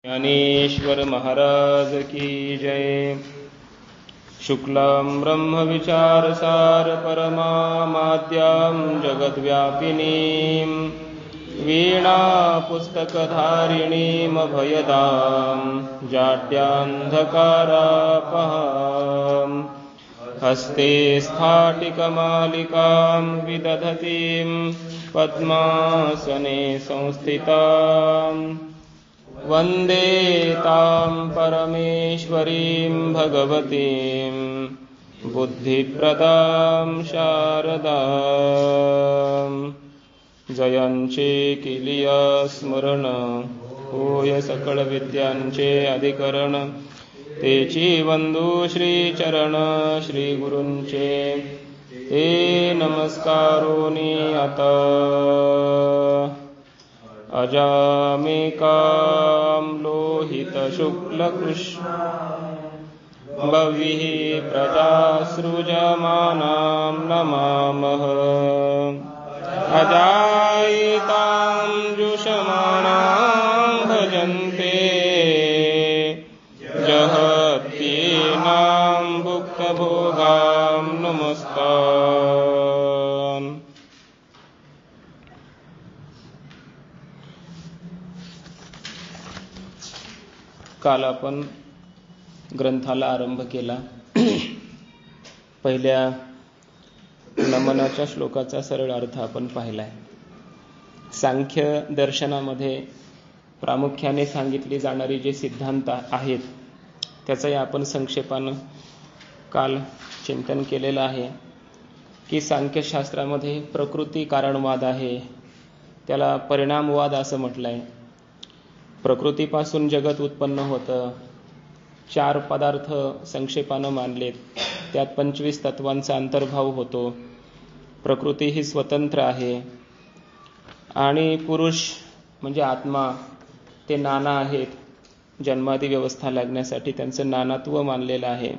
ज्ञानेश्वर महाराज की जय। शुक्लां ब्रह्म विचारसार परमाद्यां जगद्व्यापिनीं वीणा पुस्तकधारिणीं अभयदां जाड्यान्धकारापहां हस्ते स्फाटिकमालिकां विदधतीं पद्मासने संस्थिताम् वन्दे तां परमेश्वरीं भगवतीं बुद्धिप्रदां शारदां जयांचे केलिया स्मरण होय सकळ विद्यांचे अधिकरण तेची वंदू श्री चरण श्री गुरूंचे ते नमस्कारोनी आता अजामेकां लोहित शुक्लकृष्ण भविः प्रजासृजमानां नमामः अजायितां जुषमाणां भजन्ते जहत्येनां भुक्तभोगां नमस्तान्। काल आपण ग्रंथाला आरंभ केला। पहिल्या नमनाच्या श्लोकाचा सरळ अर्थ आपण पाहिलाय। सांख्य दर्शनामध्ये प्रामुख्याने सांगितली जाणारी जे सिद्धांत आहेत त्याचंही आपण संक्षेपानं काल चिंतन केलेलं आहे की सांख्यशास्त्रामध्ये प्रकृती कारणवाद आहे, त्याला परिणामवाद असं म्हटलंय। प्रकृतीपासून जगत उत्पन्न होतं, 4 पदार्थ संक्षेपानं मानलेत, त्यात 25 तत्वांचा अंतर्भाव होतो, प्रकृती ही स्वतंत्र आहे आणि पुरुष म्हणजे आत्मा ते नाना आहेत, जन्मादी व्यवस्था लागण्यासाठी त्यांचं नानात्व मानलेलं आहे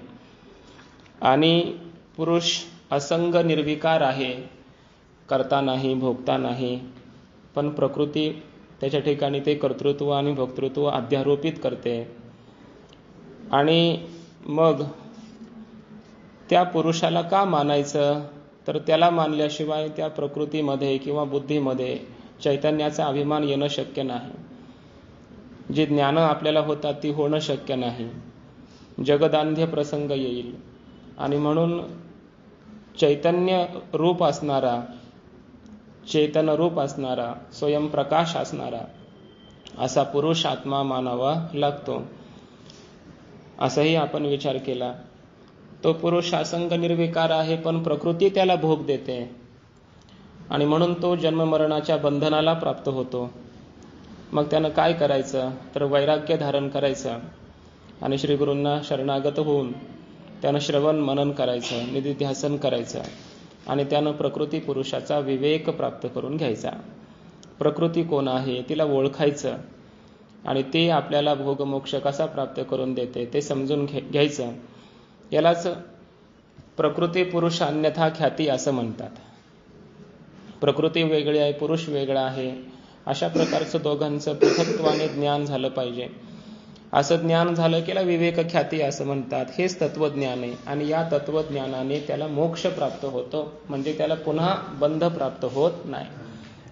आणि पुरुष असंग निर्विकार आहे, करता नाही भोगता नाही, पण प्रकृती त्याच्या ठिकाणी ते कर्तृत्व आणि भोक्तृत्व अध्यारोपित करते आणि मग त्या पुरुषाला का मानायचं, तर त्याला मानल्याशिवाय त्या प्रकृतीमध्ये किंवा बुद्धीमध्ये चैतन्याचा अभिमान येणं शक्य नाही, जी ज्ञान आपल्याला होतात ती होणं शक्य नाही, जगदांध्य प्रसंग येईल आणि म्हणून चैतन्य रूप असणारा, चेतन रूप असणारा, स्वयंप्रकाश असणारा असा पुरुष आत्मा मानावा लागतो। असंही आपण विचार केला। तो पुरुष असंग निर्विकार आहे, पण प्रकृती त्याला भोग देते आणि म्हणून तो जन्ममरणाच्या बंधनाला प्राप्त होतो। मग त्यानं काय करायचं, तर वैराग्य धारण करायचं आणि श्री गुरूंना शरणागत होऊन त्यानं श्रवण मनन करायचं, निधिध्यासन करायचं आणि त्यानं प्रकृती पुरुषाचा विवेक प्राप्त करून घ्यायचा। प्रकृती कोण आहे तिला ओळखायचं आणि ते आपल्याला भोगमोक्ष कसा प्राप्त करून देते ते समजून घ्यायचं। यालाच प्रकृती पुरुष अन्यथा ख्याती असं म्हणतात। प्रकृती वेगळी आहे, पुरुष वेगळा आहे, अशा प्रकारचं दोघांचं पृथक्त्वाने ज्ञान झालं पाहिजे। असं ज्ञान झालं की विवेक ख्याती असं म्हणतात। हेच तत्वज्ञान आहे आणि या तत्वज्ञानाने त्याला मोक्ष प्राप्त होतो, म्हणजे त्याला पुन्हा बंध प्राप्त होत नाही,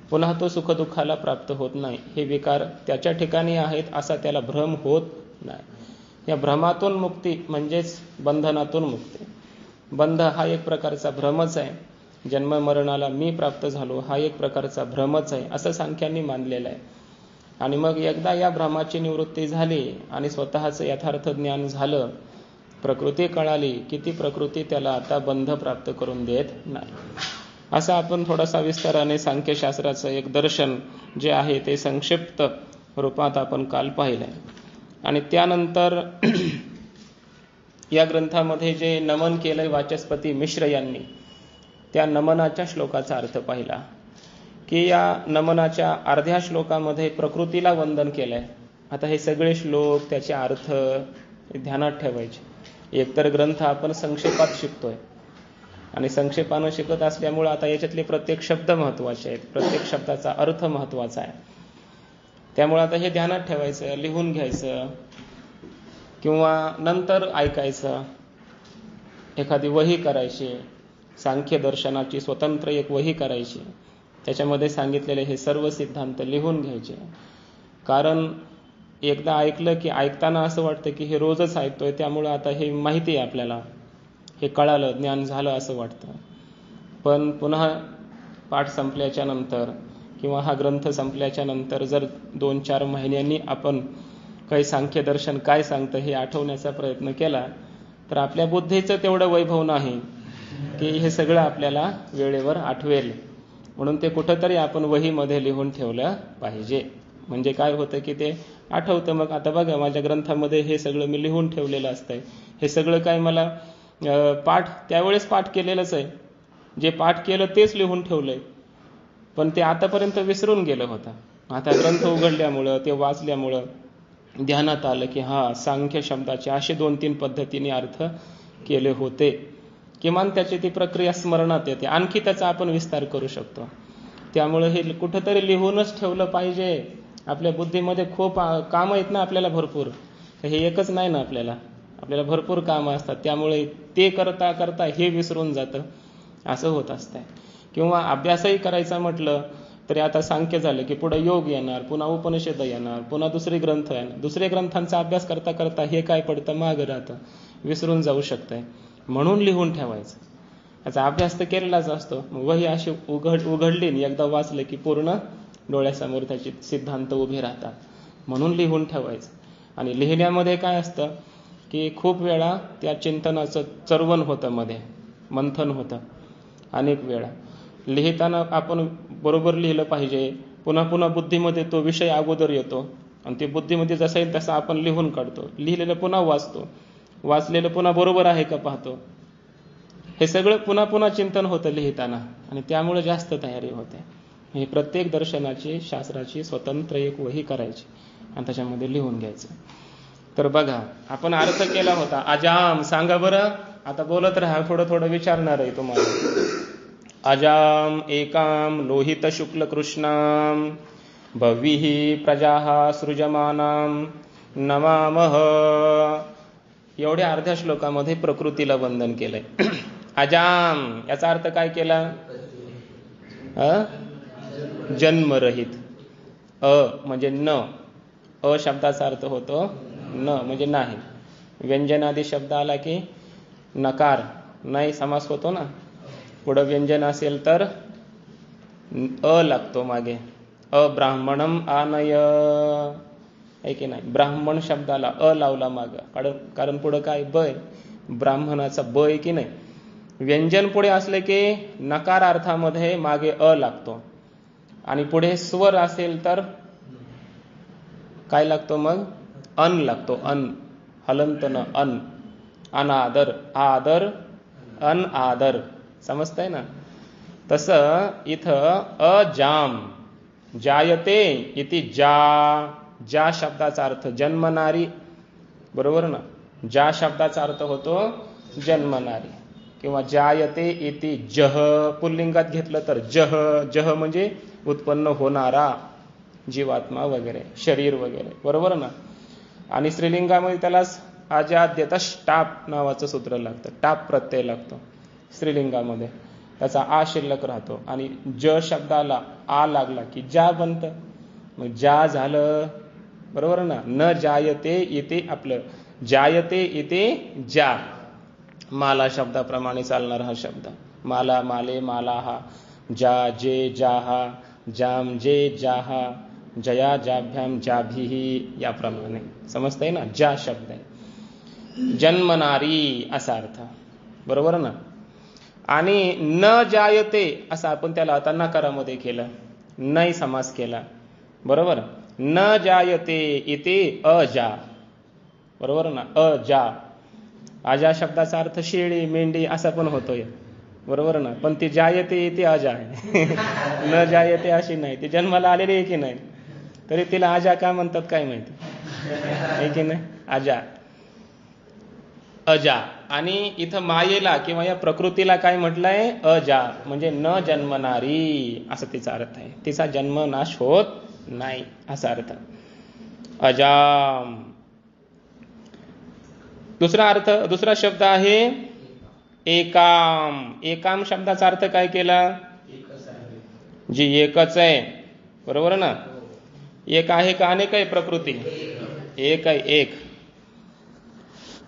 पुन्हा तो सुखदुःखाला प्राप्त होत नाही। हे विकार त्याच्या ठिकाणी आहेत असा त्याला भ्रम होत नाही। या भ्रमातून मुक्ती म्हणजेच बंधनातून मुक्ती। बंध हा एक प्रकारचा भ्रमच आहे, जन्म मरणाला मी प्राप्त झालो हा एक प्रकारचा भ्रमच आहे असं सांख्यांनी मानलेलं आहे। आणि मग एकदा या भ्रमाची निवृत्ती झाली आणि स्वतःचं यथार्थ ज्ञान झालं, प्रकृती कळाली की ती प्रकृती त्याला आता बंध प्राप्त करून देत नाही। असं आपण थोडासा विस्ताराने सांख्यशास्त्राचं एक दर्शन जे आहे ते संक्षिप्त रूपात आपण काल पाहिलंय। आणि त्यानंतर या ग्रंथामध्ये जे नमन केलंय वाचस्पती मिश्र यांनी, त्या नमनाच्या श्लोकाचा अर्थ पाहिला की या नमनाच्या अर्ध्या श्लोकामध्ये प्रकृतीला वंदन केलंय। आता हे सगळे श्लोक त्याचे अर्थ ध्यानात ठेवायचे। एकतर ग्रंथ आपण संक्षेपात शिकतोय आणि संक्षेपानं शिकत असल्यामुळे आता याच्यातले प्रत्येक शब्द महत्त्वाचे आहेत, प्रत्येक शब्दाचा अर्थ महत्त्वाचा आहे। त्यामुळे आता हे ध्यानात ठेवायचं, लिहून घ्यायचं किंवा नंतर ऐकायचं. एखादी वही करायची, सांख्य दर्शनाची स्वतंत्र एक वही करायची, त्याच्यामध्ये सांगितलेले हे सर्व सिद्धांत लिहून घ्यायचे. कारण एकदा ऐकलं की ऐकताना असं वाटतं की हे रोजच ऐकतोय, त्यामुळे आता हे माहिती आहे आपल्याला, हे कळालं, ज्ञान झालं असं वाटतं. पण पुन्हा पाठ संपल्याच्या नंतर किंवा हा ग्रंथ संपल्याच्या नंतर जर 2-4 महिन्यांनी आपण काही सांख्य दर्शन काय सांगतं हे आठवण्याचा प्रयत्न केला तर आपल्या बुद्धीचं तेवढं वैभव नाही की हे सगळं आपल्याला वेळेवर आठवेल. म्हणून ते कुठंतरी आपण वहीमध्ये लिहून ठेवलं पाहिजे. म्हणजे काय होतं की ते आठवतं. मग आता बघा, माझ्या ग्रंथामध्ये हे सगळं मी लिहून ठेवलेलं असतंय. हे सगळं काय मला त्यावेळेस पाठ केलेलंच आहे, जे पाठ केलं तेच लिहून ठेवलंय, पण ते आतापर्यंत विसरून गेलं होतं. आता ग्रंथ उघडल्यामुळं, ते वाचल्यामुळं ध्यानात आलं की हा, सांख्य शब्दाचे असे 2-3 पद्धतीने अर्थ केले होते. किमान त्याची ती प्रक्रिया स्मरणात येते. आणखी त्याचा आपण विस्तार करू शकतो. त्यामुळे हे कुठंतरी लिहूनच ठेवलं पाहिजे. आपल्या बुद्धीमध्ये खूप कामं आहेत ना आपल्याला भरपूर, हे एकच नाही ना, आपल्याला भरपूर कामं असतात. त्यामुळे ते करता करता हे विसरून जातं, असं होत असतंय. किंवा अभ्यासही करायचा म्हटलं तरी आता सांख्य झालं की पुढे योग येणार, पुन्हा उपनिषद येणार, पुन्हा दुसरे ग्रंथ येणार. दुसरे ग्रंथांचा अभ्यास करता करता हे काय पडतं, मागं राहतं, विसरून जाऊ शकतंय. म्हणून लिहून ठेवायचं. याचा अभ्यास तर केलेलाच असतो. वही अशी उघडली एकदा वाचलं की पूर्ण डोळ्यासमोर त्याचे सिद्धांत उभे राहतात. म्हणून लिहून ठेवायचं. आणि लिहिण्यामध्ये काय असतं की खूप वेळा त्या चिंतनाचं चर्वण होतं, मध्ये मंथन होतं. अनेक वेळा लिहिताना आपण बरोबर लिहिलं पाहिजे. पुन्हा पुन्हा बुद्धीमध्ये तो विषय अगोदर येतो आणि ते बुद्धीमध्ये जसं येईल तसं आपण लिहून काढतो. लिहिलेलं पुन्हा वाचतो, वाचलेलं पुन्हा बरोबर आहे का पाहतो. हे सगळं पुन्हा पुन्हा चिंतन होतं लिहिताना आणि त्यामुळे जास्त तयारी होते. हे प्रत्येक दर्शनाची, शास्त्राची स्वतंत्र एक वही करायची आणि त्याच्यामध्ये लिहून घ्यायचं. तर बघा, आपण अर्थ केला होता. अजाम सांगा बरं, आता बोलत राहा, थोडं थोडं विचारणार आहे तुम्हाला. अजाम एकाम लोहित शुक्ल कृष्णाम भव्यः प्रजाः सृजमानाम नमामः. एवढ्या अर्ध्या श्लोकामध्ये प्रकृतीला वंदन केलंय. अजाम याचा अर्थ काय केला? जन्मरहित. म्हणजे न, शब्दाचा अर्थ होतो न म्हणजे नाही. व्यंजनादी शब्द आला की नकार, नाही समास होतो ना. पुढं व्यंजन असेल तर लागतो मागे. अब्राह्मणम आनय, आहे की नाही. ब्राह्मण शब्दाला लावला माग, कारण पुढं काय बय, ब्राह्मणाचा बय की नाही. व्यंजन पुढे असले की नकार अर्थामध्ये मागे लागतो आणि पुढे स्वर असेल तर काय लागतो मग? अन लागतो. अन, हलंत न, अन. अनादर, आदर, अनआदर. समजतंय ना. तसं इथं अजाम, जायते इति ज्या शब्दाचा अर्थ जन्मणारी, बरोबर ना. ज्या शब्दाचा अर्थ होतो जन्मणारी. किंवा जायते इति जह, पुल्लिंगात घेतलं तर जह म्हणजे उत्पन्न होणारा, जीवात्मा वगैरे, शरीर वगैरे, बरोबर ना. आणि स्त्रीलिंगामध्ये त्याला अजाद्यत टाप नावाचं सूत्र लागतं. टाप प्रत्यय लागतो स्त्रीलिंगामध्ये, त्याचा आ शिल्लक राहतो. आणि ज शब्दाला आ लागला की जा बनतं, मग जा झालं, बरोबर ना. न जायते इथे आपलं जायते इथे जा, माला शब्दाप्रमाणे चालणारा हा शब्द. माला, माले, माला हा, जा, जे, जाहा, जाम, जे, जाहा, जया, जाभ्याम, जाभीही, याप्रमाणे. समजतंय ना. जा शब्द आहे जन्मणारी असा अर्थ, बरोबर ना. आणि न जायते असं आपण त्याला आता नकारामध्ये केलं, नाही समास केला, बरोबर. न जायते इथे अजा, बरोबर ना. अजा, अजा शब्दाचा अर्थ शेळी, मेंढी असा पण होतोय, बरोबर ना. पण ती जायते इथे अजा आहे. न जायते अशी नाही, ती जन्माला आलेली आहे की नाही, तरी तिला अजा का म्हणतात काय माहिती, आहे की नाही. अजा, अजा. आणि इथं मायेला किंवा या प्रकृतीला काय म्हटलंय? अजा, म्हणजे न जन्मणारी, असं तिचा अर्थ आहे. तिचा जन्म नाश होत नाही असा अर्थ. अजाम. दुसरा शब्द आहे एकाम. एकाम शब्दाचा अर्थ काय केला? जी एकच आहे, बरोबर ना? एक आहे का अनेक आहे प्रकृती? एक आहे, एक.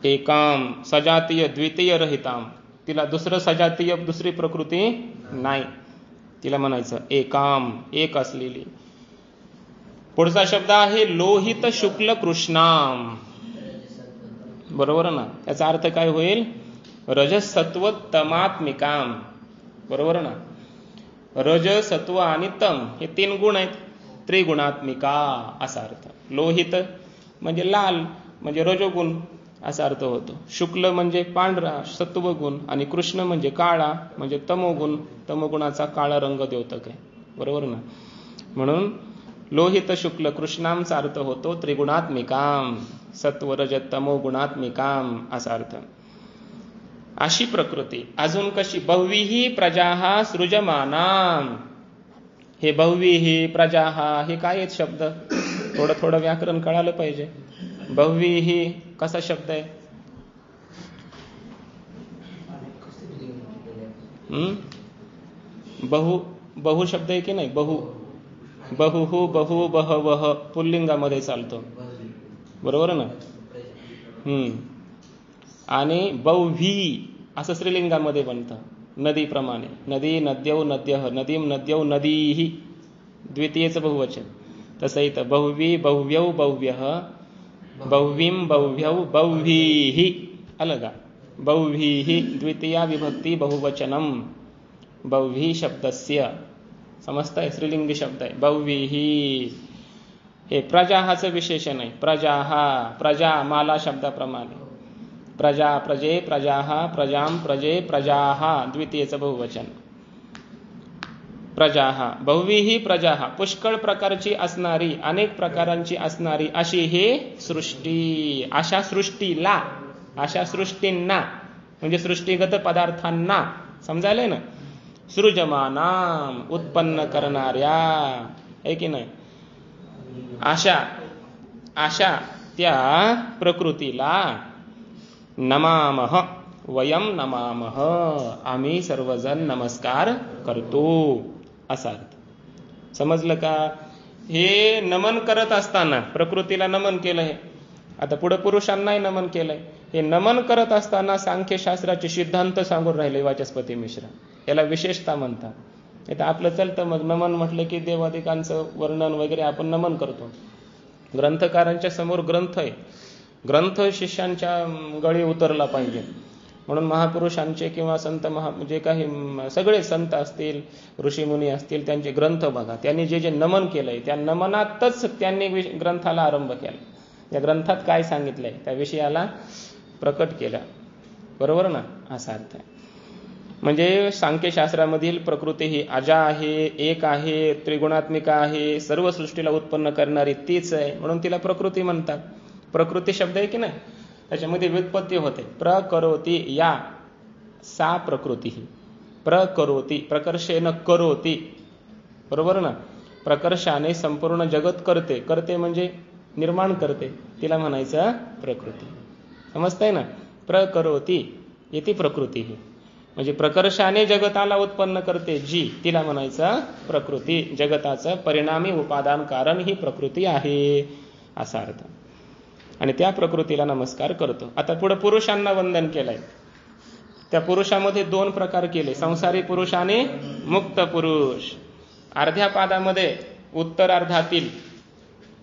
एकाम सजातीय द्वितीय रहिताम. तिला दुसरं सजातीय दुसरी प्रकृती नाही, तिला म्हणायचं एकाम, एक असलेली. पुढचा शब्द आहे लोहित शुक्ल कृष्णाम. बरोबर ना? याचा अर्थ काय होईल? रजसत्व तमात्मिकाम. बरोबर ना? रज, सत्व आणि तम हे 3 गुण आहेत, त्रिगुणात्मिका असा अर्थ. लोहित म्हणजे लाल, म्हणजे रजोगुण असा अर्थ होतो. शुक्ल म्हणजे पांढरा, सत्वगुण. आणि कृष्ण म्हणजे काळा, म्हणजे तमोगुण. तमोगुणाचा काळा रंग द्योतक आहे, बरोबर ना? म्हणून लोहित शुक्ल कृष्णामचा अर्थ होतो त्रिगुणात्मिकाम, सत्व रज तमो गुणात्मिकाम असा अर्थ. अशी प्रकृती. अजून कशी? बहुविही प्रजाहा सृजमानाम. हे बहुविही प्रजाहा हे काय आहेत शब्द? थोडं व्याकरण कळालं पाहिजे. बहुविही कसा शब्द आहे? बहु शब्द आहे की नाही? बहु बहु बहवह पुल्लिंगामध्ये चालतो, बरोबर ना? आणि बहुवी असं स्त्रीलिंगामध्ये बनतं, नदीप्रमाणे. नदी, नद्यौ, नद्यः, नदीम, नद्यौ, नदीही द्वितीयेचं बहुवचन. तसं इथं बहुवी, बहुव्यौ, बहुव्यः, बहुवीम, बहुव्यौ, बहुवीही अलगा. बहुवीही द्वितीया विभक्ती बहुवचनम. बहुवी शब्दस्य समजताय? स्त्रीलिंगी शब्द आहे बहुवीही. हे प्रजाहाचं विशेषण आहे. प्रजाहा, प्रजा माला शब्दाप्रमाणे. प्रजा, प्रजे, प्रजाहा, प्रजाम, प्रजे, प्रजाहा द्वितीयेचं बहुवचन. प्रजाहा, बहुविही प्रजाहा, पुष्कळ प्रकारची असणारी, अनेक प्रकारांची असणारी अशी हे सृष्टी. अशा सृष्टीला, अशा सृष्टींना म्हणजे सृष्टीगत पदार्थांना, समजायलंय ना? सृजमानाम उत्पन्न करणाऱ्या, आहे की नाही? अशा त्या प्रकृतीला नमामः, वयम नमामः, आम्ही सर्वजण नमस्कार करतो असा अर्थ. समजलं का? हे नमन करत असताना प्रकृतीला नमन केलंय. आता पुढे पुरुषांनाही नमन केलंय. हे नमन करत असताना सांख्यशास्त्राचे सिद्धांत सांगून राहिले वाचस्पती मिश्र. याला विशेषता म्हणतात. आता आपलं चलतं मग नमन म्हटलं की देवादिकांचं वर्णन वगैरे आपण नमन करतो. ग्रंथकारांच्या समोर ग्रंथ आहे, ग्रंथ शिष्यांच्या गळी उतरला पाहिजे. म्हणून महापुरुषांचे किंवा संत जे काही सगळे संत असतील, ऋषीमुनी असतील, त्यांचे ग्रंथ बघा. त्यांनी जे नमन केलंय त्या नमनातच त्यांनी ग्रंथाला आरंभ केला. या ग्रंथात काय सांगितलंय त्या विषयाला प्रकट केलं, बरोबर ना? असा अर्थ आहे. म्हणजे सांख्यशास्त्रामधील प्रकृती ही अजा आहे, एक आहे, त्रिगुणात्मिका आहे, सर्व सृष्टीला उत्पन्न करणारी तीच आहे, म्हणून तिला प्रकृती म्हणतात. प्रकृती शब्द आहे की नाही, त्याच्यामध्ये व्युत्पत्ती होते. प्रकरोती, या सा प्रकृती ही प्रकरोती, प्रकर्षेन करोती, बरोबर ना? प्रकर्षाने संपूर्ण जगत करते. करते म्हणजे निर्माण करते, तिला म्हणायचं प्रकृती. समजतंय ना? प्रकरोती येते प्रकृती ही, म्हणजे प्रकर्षाने जगताला उत्पन्न करते जी, तिला म्हणायचं प्रकृती. जगताचं परिणामी उपादान कारण ही प्रकृती आहे असा अर्थ. आणि त्या प्रकृतीला नमस्कार करतो. आता पुढे पुरुषांना वंदन केलंय. त्या पुरुषामध्ये 2 प्रकार केले, संसारी पुरुष आणि मुक्त पुरुष. अर्ध्या पादामध्ये उत्तरार्धातील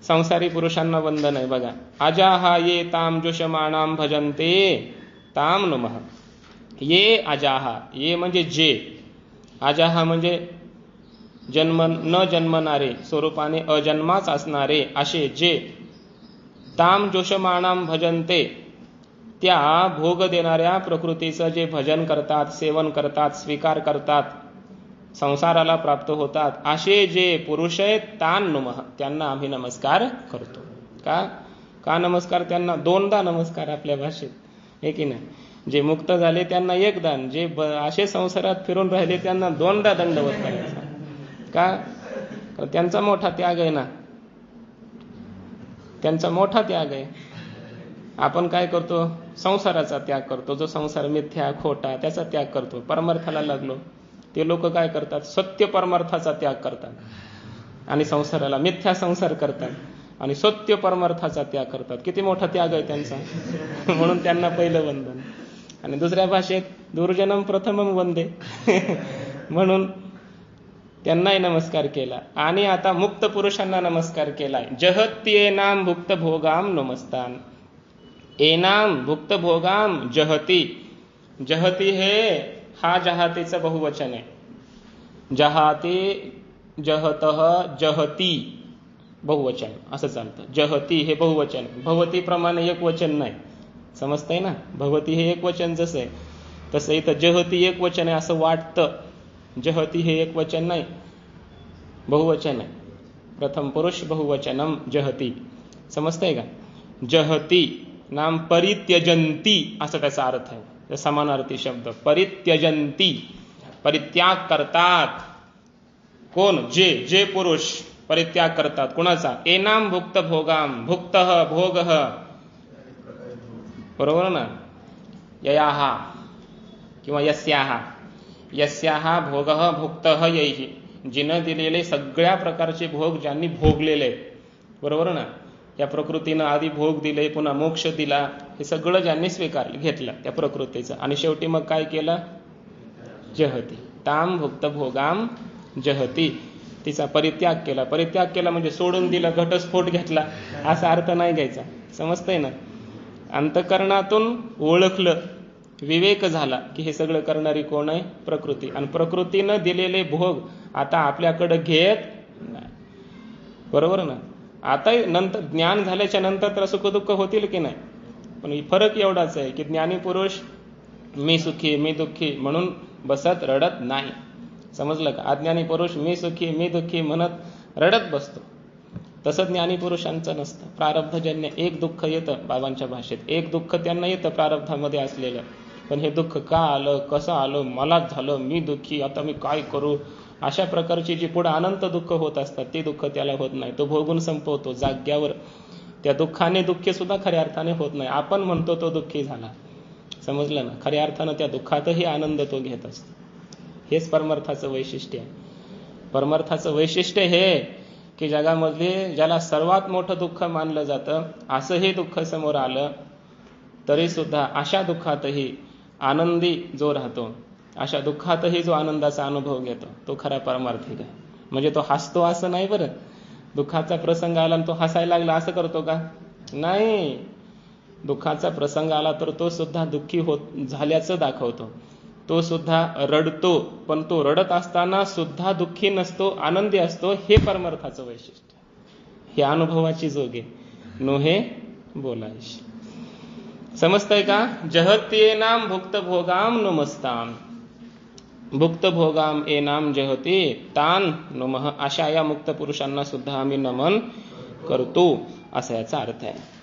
संसारी पुरुषांना वंदन आहे बघा. अजाहा ये ताम जुषमाणाम भजन्ते ताम नुमः. ये अजाहा, ये म्हणजे जे, अजाहा म्हणजे न जन्मणारे, स्वरूपाने अजन्माच असणारे असे जे, ताम जोषमाणाम भजन्ते, त्या भोग देणाऱ्या प्रकृतीचं जे भजन करतात, सेवन करतात, स्वीकार करतात, संसाराला प्राप्त होतात, असे जे पुरुष आहेत तान नुमः, त्यांना आम्ही नमस्कार करतो. का नमस्कार त्यांना? 2दा नमस्कार आपल्या भाषेत, आहे की नाही? जे मुक्त झाले त्यांना 1 दान, जे असे संसारात फिरून राहिले त्यांना 2दा दंडवत करायचा. का? त्यांचा मोठा त्याग आहे ना. त्यांचा मोठा त्याग आहे. आपण काय करतो? संसाराचा त्याग करतो. जो संसार मिथ्या खोटा त्याचा त्याग करतो. परमार्थाला लागलो. ते लोक काय करतात? सत्य परमार्थाचा त्याग करतात आणि संसाराला मिथ्या संसार करतात आणि सत्य परमार्थाचा त्याग करतात. किती मोठा त्याग आहे त्यांचा. म्हणून त्यांना पहिलं वंदन. आणि दुसऱ्या भाषेत दुर्जनम प्रथमम वंदे म्हणून त्यांनाही नमस्कार केला. आणि आता मुक्त पुरुषांना नमस्कार केलाय. जहत्येनाम भुक्त भोगाम नमस्तान. एनाम भुक्त भोगाम जहती. जहती हे हा जहातीचं बहुवचन आहे. जहाती, जहतः, जहती बहुवचन असं चालतं. जहती हे बहुवचन. भवती प्रमाणे एक वचन नाही. समजतंय ना? भवती हे एक वचन जसं आहे तसं इथं जहती एक वचन आहे असं वाटतं. जहती हे एक वचन नाही, बहुवचन आहे. प्रथम पुरुष बहुवचनम जहती. समजतंय का? जहती नाम परित्यजंती असं त्याचा अर्थ आहे. समानार्थी शब्द. परित्यजंती, परित्याग करतात. कोण? जे पुरुष परित्याग करतात. कुणाचा? एनाम भुक्त भोगाम. भुक्त भोग, बरोबर ना? ययाहा किंवा यस्याहा. यस्याहा भोग भुक्त यैहि. जिनं दिलेले सगळ्या प्रकारचे भोग ज्यांनी भोगलेले आहेत, बरोबर ना? या प्रकृतीनं आधी भोग दिले, पुन्हा मोक्ष दिला, हे सगळं ज्यांनी स्वीकारलं घेतलं त्या प्रकृतीचं. आणि शेवटी मग काय केलं? जहती. ताम भुक्त भोगाम जहती. तिचा परित्याग केला. परित्याग केला म्हणजे सोडून दिला, घटस्फोट घेतला असा अर्थ नाही घ्यायचा. समजतंय ना? अंतकरणातून ओळखलं, विवेक झाला की हे सगळं करणारी कोण आहे? प्रकृती. आणि प्रकृतीनं दिलेले भोग आता आपल्याकडे घेत नाही, बरोबर ना? आता नंतर ज्ञान झाल्याच्या नंतर तर सुखदुःख होतील की नाही, पण फरक एवढाच आहे की ज्ञानी पुरुष मी सुखी मी दुःखी म्हणून बसत रडत नाही. समजलं का? अज्ञानी पुरुष मी सुखी मी दुःखी म्हणत रडत बसतो. तसं ज्ञानी पुरुषांचं नसतं. प्रारब्धजन्य एक दुःख येतं. बाबांच्या भाषेत एक दुःख त्यांना येतं प्रारब्धामध्ये असलेलं. पण हे दुःख का आलं, कसं आलं, मलाच झालं, मी दुःखी, आता मी काय करू, अशा प्रकारची जी पुढे अनंत दुःख होत असतात ते दुःख त्याला होत नाही. तो भोगून संपवतो जाग्यावर. त्या दुःखाने दुःखी सुद्धा खऱ्या अर्थाने होत नाही. आपण म्हणतो तो दुःखी झाला. समजलं ना? खऱ्या अर्थानं त्या दुःखातही आनंद तो घेत असतो. हेच परमार्थाचं वैशिष्ट्य आहे. परमार्थाचं वैशिष्ट्य हे की जगामध्ये ज्याला सर्वात मोठं दुःख मानलं जातं असंही दुःख समोर आलं तरी सुद्धा अशा दुःखातही आनंदी जो राहतो, अशा दुःखातही जो आनंदाचा अनुभव घेतो तो खरा परमार्थिक आहे. म्हणजे तो हसतो असं नाही बरं. दुःखाचा प्रसंग आला आणि तो हसायला लागला असं करतो का? नाही. दुःखाचा प्रसंग आला तर तो सुद्धा दुःखी झाल्याचं दाखवतो. तो सुद्धा रडतो, पण तो रडत असताना सुद्धा दुःखी नसतो, आनंदी असतो. हे परमार्थाचं वैशिष्ट्य. हे अनुभवाची जोगे नोहे बोलायशी. समजतंय का? जहत्येनाम भुक्त भोगाम नमस्ताम. भुक्त भोगाम एनाम जहते तान नमः. अशा या मुक्त पुरुषांना सुद्धा आम्ही नमन करतो असा याचा अर्थ आहे.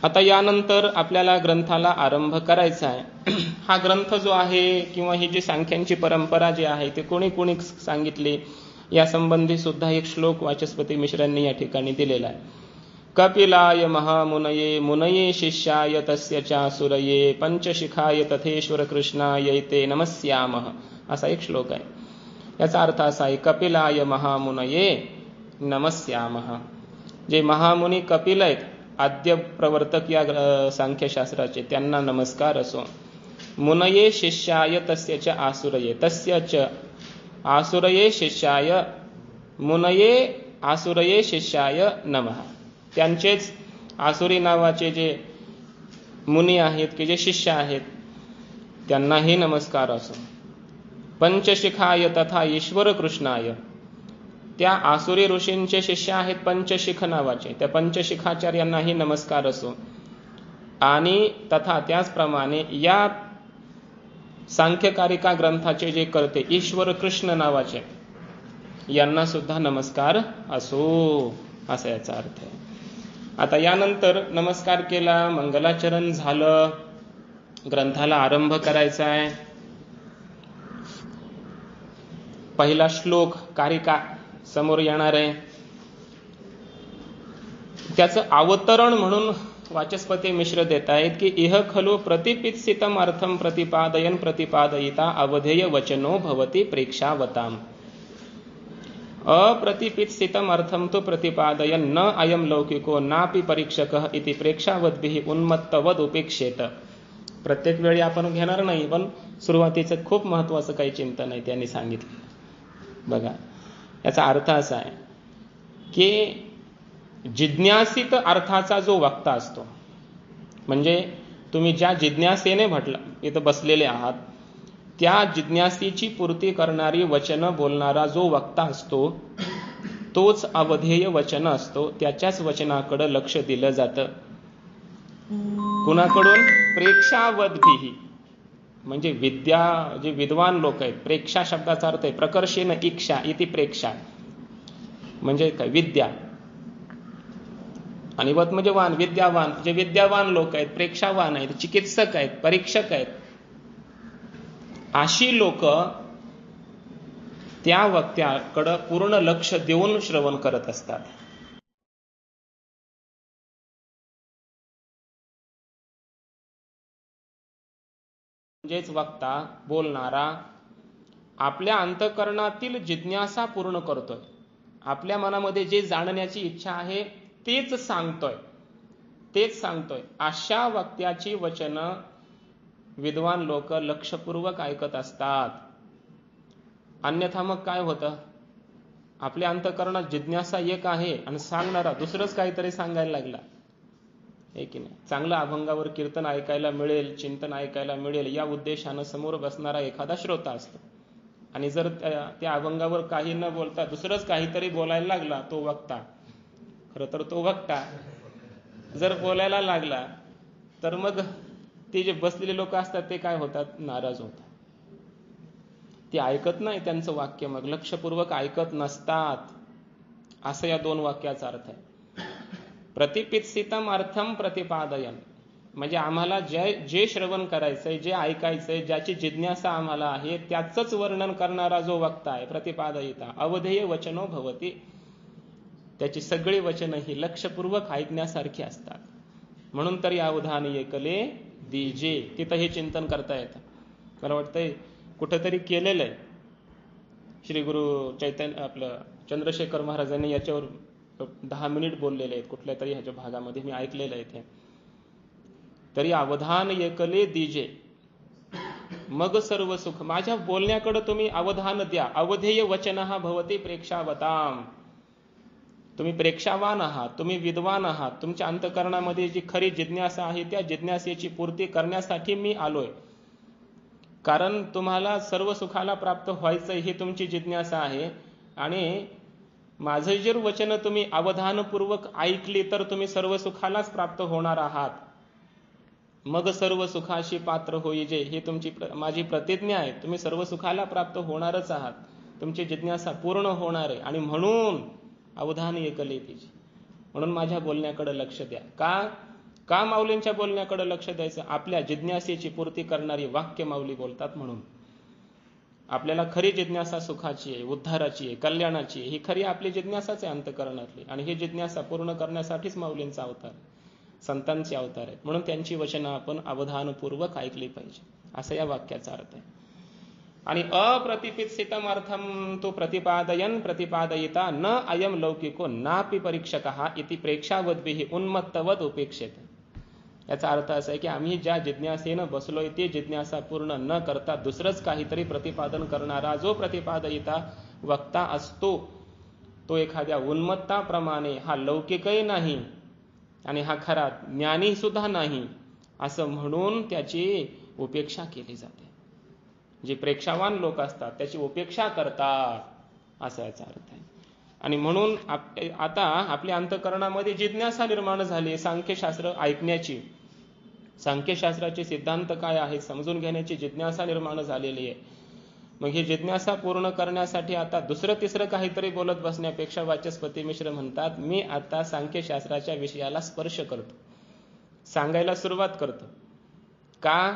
आता यानंतर आपल्याला ग्रंथाला आरंभ करायचा आहे. हा ग्रंथ जो आहे किंवा ही जी सांख्यांची परंपरा जी आहे ते कोणी कोणी सांगितली या संबंधी सुद्धा एक श्लोक वाचस्पती मिश्रांनी या ठिकाणी दिलेला आहे. कपिलाय महामुनये मुनये शिष्याय तस्य चासुरये पंचशिखाय तथेश्वर कृष्णाय ते नमस्यामः असा एक श्लोक आहे. याचा अर्थ असा आहे, कपिलाय महामुनये नमस्यामः. जे महामुनी कपिल आहेत, आद्य प्रवर्तक या सांख्यशास्त्राचे, त्यांना नमस्कार असो. मुनये शिष्याय तस्य च आसुरये. तस्य च आसुरये शिष्याय मुनये आसुरये शिष्याय नमः. त्यांचेच आसुरी नावाचे जे मुनी आहेत की जे शिष्य आहेत त्यांनाही नमस्कार असो. पंचशिखाय तथा ईश्वर कृष्णाय. त्या आसुरी ऋषींचे शिष्य आहेत पंचशिख नावाचे, त्या पंचशिखाचार्यांनाही नमस्कार असो. आणि तथा त्याचप्रमाणे या सांख्यकारिका ग्रंथाचे जे करते ईश्वर कृष्ण नावाचे यांना सुद्धा नमस्कार असो असा याचा अर्थ आहे. आता यानंतर नमस्कार केला, मंगलाचरण झालं, ग्रंथाला आरंभ करायचा आहे. पहिला श्लोक कारिका समोर येणार आहे. त्याचं अवतरण म्हणून वाचस्पती मिश्र देत आहेत की इह खलु प्रतिपित्सितम अर्थम प्रतिपादयन प्रतिपादयिता अवधेय वचनो भवती प्रेक्षावताम. अप्रतिपित्सितम अर्थम तो प्रतिपादयन न अयम लौकिको नापि परीक्षकः इति प्रेक्षावद्भिः उन्मत्तवद उपेक्षेत. प्रत्येक वेळी आपण घेणार नाही, पण सुरुवातीचं खूप महत्वाचं काही चिंतन आहे त्यांनी सांगितलं. बघा, याचा अर्थ असा आहे की जिज्ञासित अर्थाचा जो वक्ता असतो, म्हणजे तुम्ही ज्या जिज्ञासेने इथं बसलेले आहात त्या जिज्ञासेची पूर्ती करणारी वचनं बोलणारा जो वक्ता असतो तोच अवधेय वचन असतो. त्याच्याच वचनाकडे लक्ष दिलं जातं. कुणाकडून? प्रेक्षावद्भिः, म्हणजे जे विद्वान लोक आहेत. प्रेक्षा शब्दाचा अर्थ आहे प्रकर्षेन इक्षा इति प्रेक्षा, म्हणजे काय? विद्या. आणि वत म्हणजे वान, विद्यावान. जे विद्यावान लोक आहेत, प्रेक्षावान आहेत, चिकित्सक आहेत, परीक्षक आहेत, अशी लोक त्या वक्त्याकडे पूर्ण लक्ष देऊन श्रवण करत असतात. म्हणजेच वक्ता बोलणारा आपल्या अंतःकरणातील जिज्ञासा पूर्ण करतोय. आपल्या मनामध्ये जे जाणण्याची इच्छा आहे तेच सांगतोय. अशा वक्त्याची वचनं विद्वान लोक लक्षपूर्वक ऐकत असतात. अन्यथा मग काय होतं? आपल्या अंतःकरणात जिज्ञासा एक आहे आणि सांगणारा दुसरंच काहीतरी सांगायला लागला, हे की नाही? चांगलं अभंगावर कीर्तन ऐकायला मिळेल, चिंतन ऐकायला मिळेल या उद्देशानं समोर बसणारा एखादा श्रोता असतो, आणि जर त्या अभंगावर काही न बोलता दुसरंच काहीतरी बोलायला लागला तो वक्ता, खरं तर तो वक्ता जर बोलायला लागला तर मग ते जे बसलेले लोक असतात ते काय होतात? नाराज होतात. ते ऐकत नाही त्यांचं वाक्य, मग लक्षपूर्वक ऐकत नसतात. असं या दोन वाक्याचा अर्थ आहे. प्रतिपित्सितम अर्थम प्रतिपादयन, म्हणजे आम्हाला जे श्रवण करायचंय, जे ऐकायचंय, ज्याची जिज्ञासा आम्हाला आहे त्याचंच वर्णन करणारा जो वक्ता आहे प्रतिपादयिता अवधेय वचनो भवती, त्याची सगळी वचनं ही लक्षपूर्वक ऐकण्यासारखी असतात. म्हणून तर या अवधान एकले दीजे, तिथं हे चिंतन करता येतं. मला वाटतंय कुठेतरी केलेलं आहे. श्री गुरु चैतन्य आपलं चंद्रशेखर महाराजांनी याच्यावर 10 मिनिट बोललेले आहेत कुठल्या तरी ह्याच्या भागामध्ये, मी ऐकलेलं आहे ते. तरी अवधान एकले दीजे मग सर्व सुख. माझ्या बोलण्याकडे तुम्ही अवधान द्या. अवधेय वचनः भवती प्रेक्षावताम. तुम्ही प्रेक्षावान आहात, तुम्ही विद्वान आहात. तुमच्या अंतःकरणामध्ये जी खरी जिज्ञासा आहे त्या जिज्ञासेची पूर्ती करण्यासाठी मी आलोय. कारण तुम्हाला सर्व सुखाला प्राप्त व्हायचं ही तुमची जिज्ञासा आहे, आणि माझं जर वचन तुम्ही अवधानपूर्वक ऐकली तर तुम्ही सर्व सुखालाच प्राप्त होणार आहात. मग सर्व सुखाशी पात्र होईजे, ही तुमची माझी प्रतिज्ञा आहे. तुम्ही सर्व सुखाला प्राप्त होणारच आहात, तुमची जिज्ञासा पूर्ण होणार आहे. आणि म्हणून अवधान एकले तिची, म्हणून माझ्या बोलण्याकडे लक्ष द्या. का माऊलींच्या बोलण्याकडे लक्ष द्यायचं? आपल्या जिज्ञासेची पूर्ती करणारी वाक्य माऊली बोलतात. म्हणून आपल्याला खरी जिज्ञासा सुखाची आहे, उद्धाराची आहे, कल्याणाची आहे. ही खरी आपली जिज्ञासाच आहे अंतःकरणातली, आणि ही जिज्ञासा पूर्ण करण्यासाठीच माऊलींचा अवतार, संतांचे अवतार आहेत. म्हणून त्यांची वचनं आपण अवधानपूर्वक ऐकली पाहिजे, असं या वाक्याचा अर्थ आहे. आणि अप्रतिपित्सितम अर्थम तो प्रतिपादयन प्रतिपादयिता न अयम लौकिको नापि परीक्षकः इति प्रेक्षावद्भिः उन्मत्तवद उपेक्षेत. याचा अर्थ असा आहे की आम्ही ज्या जिज्ञासेनं बसलोय ती जिज्ञासा पूर्ण न करता दुसरंच काहीतरी प्रतिपादन करणारा जो प्रतिपादयिता वक्ता असतो तो एखाद्या उन्मत्ताप्रमाणे हा लौकिकही नाही आणि हा खरा ज्ञानी सुद्धा नाही, असं म्हणून त्याची उपेक्षा केली जाते. जे प्रेक्षावान लोक असतात त्याची उपेक्षा करतात, असा याचा अर्थ आहे. आणि म्हणून आता आपल्या अंतःकरणामध्ये जिज्ञासा निर्माण झाली सांख्यशास्त्र ऐकण्याची, सांख्यशास्त्राचे सिद्धांत काय आहे समजून घेण्याची जिज्ञासा निर्माण झालेली आहे. मग ही जिज्ञासा पूर्ण करण्यासाठी आता दुसरं तिसरं काहीतरी बोलत बसण्यापेक्षा वाचस्पती मिश्र म्हणतात, मी आता सांख्यशास्त्राच्या विषयाला स्पर्श करतो, सांगायला सुरुवात करतो. का?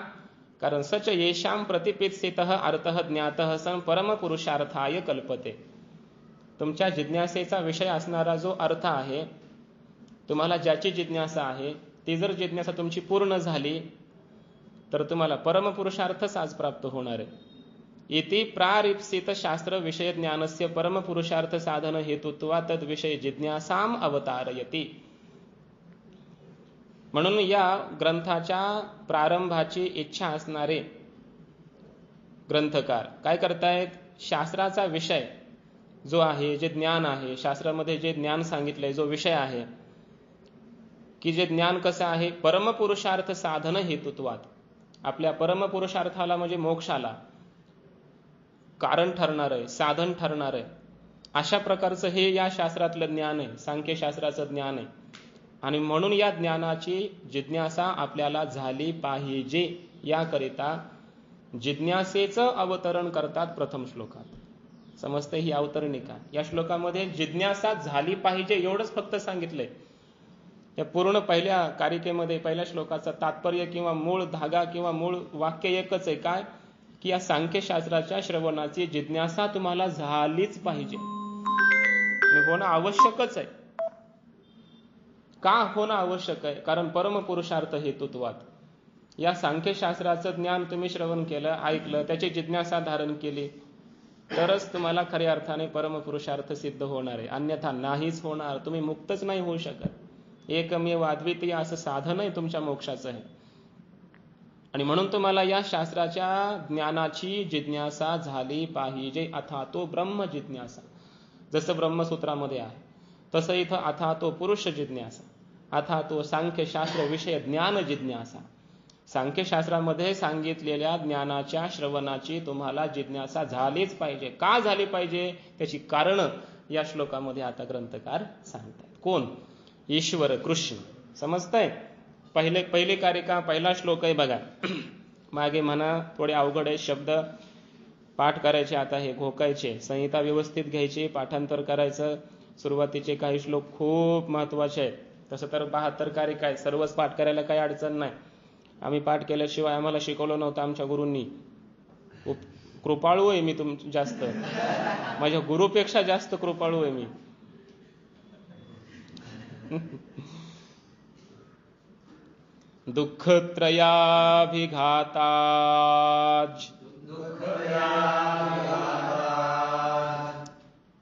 कारण सच येशाम प्रतिपित्सितः अर्थः ज्ञातः सन परमपुरुषार्थाय कल्पते. तुमच्या जिज्ञासेचा विषय असणारा जो अर्थ आहे तुम्हाला ज्याची जिज्ञासा आहे ती जर जिज्ञासा तुमची पूर्ण झाली तर तुम्हाला परमपुरुषार्थच आज प्राप्त होणार आहे. इति प्रारिप्सित शास्त्र विषय ज्ञानस्य परमपुरुषार्थ साधन हेतुत्वा तद विषय जिज्ञासाम अवतारयति. म्हणून या ग्रंथाच्या प्रारंभाची इच्छा असणारे ग्रंथकार काय करतायत, शास्त्राचा विषय जो आहे, जे ज्ञान आहे, शास्त्रामध्ये जे ज्ञान सांगितलंय, जो विषय आहे की जे ज्ञान कसं आहे, परमपुरुषार्थ साधन हेतुत्वात, आपल्या परमपुरुषार्थाला म्हणजे मोक्षाला कारण ठरणार आहे, साधन ठरणार आहे, अशा प्रकारचं हे या शास्त्रातलं ज्ञान आहे, सांख्यशास्त्राचं ज्ञान आहे. आणि म्हणून या ज्ञानाची जिज्ञासा आपल्याला झाली पाहिजे, याकरिता जिज्ञासेचं अवतरण करतात प्रथम श्लोकात. समजते ही अवतरणिका. या श्लोकामध्ये जिज्ञासा झाली पाहिजे एवढंच फक्त सांगितलंय. या पूर्ण पहिल्या कारिकेमध्ये पहिल्या श्लोकाचा तात्पर्य किंवा मूळ धागा किंवा मूळ वाक्य एकच आहे, काय की या सांख्यशास्त्राच्या श्रवणाची जिज्ञासा तुम्हाला झालीच पाहिजे, होणं आवश्यकच आहे. का होणं आवश्यक आहे, कारण परमपुरुषार्थ हेतुत्वात या सांख्यशास्त्राचं ज्ञान तुम्ही श्रवण केलं, ऐकलं, त्याची जिज्ञासा धारण केली तरच तुम्हाला खऱ्या अर्थाने परमपुरुषार्थ सिद्ध होणार आहे, अन्यथा नाहीच होणार. तुम्ही मुक्तच नाही होऊ शकत. एकमेव अद्वितीय असं साधन आहे तुमच्या मोक्षाचं आहे. आणि म्हणून तुम्हाला या शास्त्राच्या ज्ञानाची जिज्ञासा झाली पाहिजे. अथातो ब्रह्म जिज्ञासा, जसं ब्रह्मसूत्रामध्ये आहे तसं इथं अथातो पुरुष जिज्ञासा, अथातो सांख्यशास्त्र विषय ज्ञान जिज्ञासा. सांख्यशास्त्रामध्ये सांगितलेल्या ज्ञानाच्या श्रवणाची तुम्हाला जिज्ञासा झालीच पाहिजे. का झाली पाहिजे त्याची कारणं या श्लोकामध्ये आता ग्रंथकार सांगतात. कोण? ईश्वर, कृष्ण. समजतंय? पहिली कारिका पहिला श्लोक आहे बघा. मागे म्हणा थोडे अवघड आहे शब्द, पाठ करायचे, आता हे घोकायचे, संहिता व्यवस्थित घ्यायची, पाठांतर करायचं. सुरुवातीचे काही श्लोक खूप महत्वाचे आहेत. तसं तर 72 कारिका आहे, सर्वच पाठ करायला काही अडचण नाही. आम्ही पाठ केल्याशिवाय आम्हाला शिकवलं नव्हतं आमच्या गुरूंनी. कृपाळू आहे मी जास्त, माझ्या गुरुपेक्षा जास्त कृपाळू आहे मी. दुःखत्रयाभिघाताज,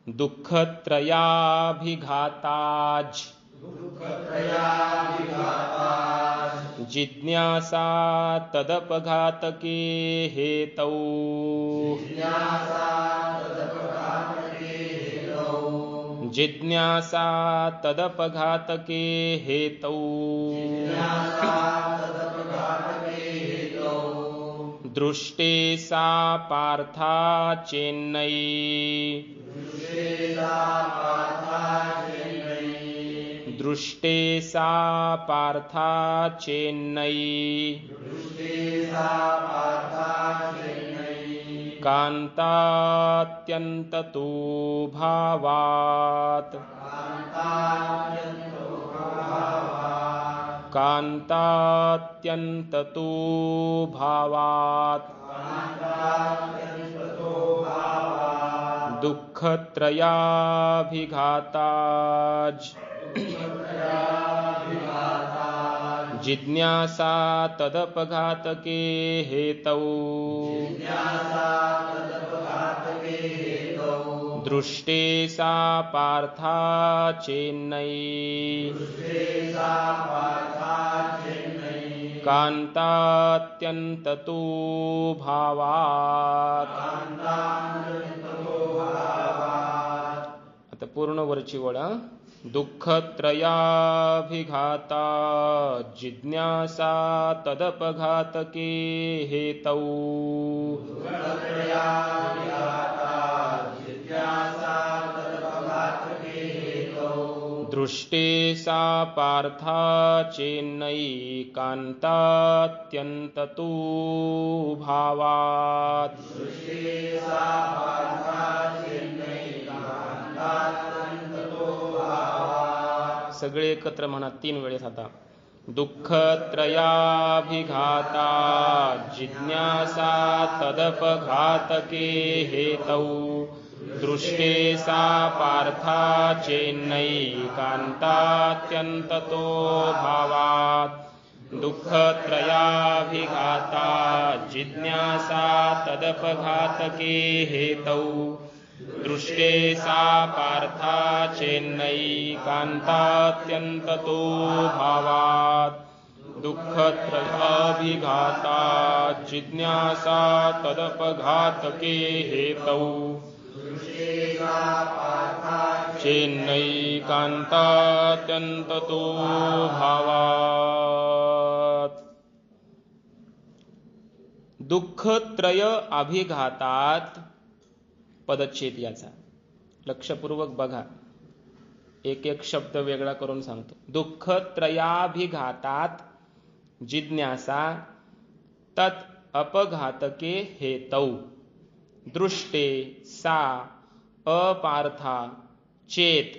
दुःखत्रयाभिघाताज जिज्ञासा तदपघातके हेतौ, जिज्ञासा तदपघातके हेतौ, दृष्टे सा पार्था चेन्नई, दृष्टे सा पार्था चेन्नई, कांतात्यंततो भावात्, कांतात्यंततो भावात्, दुःखत्रयाभिघाताज जिज्ञासा तदपघातके हेतौ, दृष्टे सा पार्था चेन्नई, कांतात्यंततो भावात्. आता पूर्ण वरची वळा. दुःखत्रयाभिघाता जिज्ञासा तदपघातके हेतौ, दृष्टे सा पार्था चेन्नई, कांतात्यंततो भावात्. सगळे एकत्र म्हणा 3 वेळेस आता. दुःखत्रयाभिघाता जिज्ञासा तदपघातके हेतौ, दृष्टे सा पार्था चेन्नैकान्तात्यन्ततो भावात् दुःखत्रयाभिघाता जिज्ञासा तदपघातके हेतौ दृष्टे सा पार्था चेन्नैकान्तात्यन्ततो भावात् दुःखत्रयाभिघाता जिज्ञासा तदपघातके हेतौ चेन्नैकान्तात्यन्ततो भावात् दुःखत्रय अभिघातात पदच्छेद याचा लक्षपूर्वक बघा, एक एक शब्द वेगळा करून सांगतो. दुःखत्रयाभिघातात जिज्ञासा तत् अपघातके हेतौ दृष्टे सा अपार्था चेत,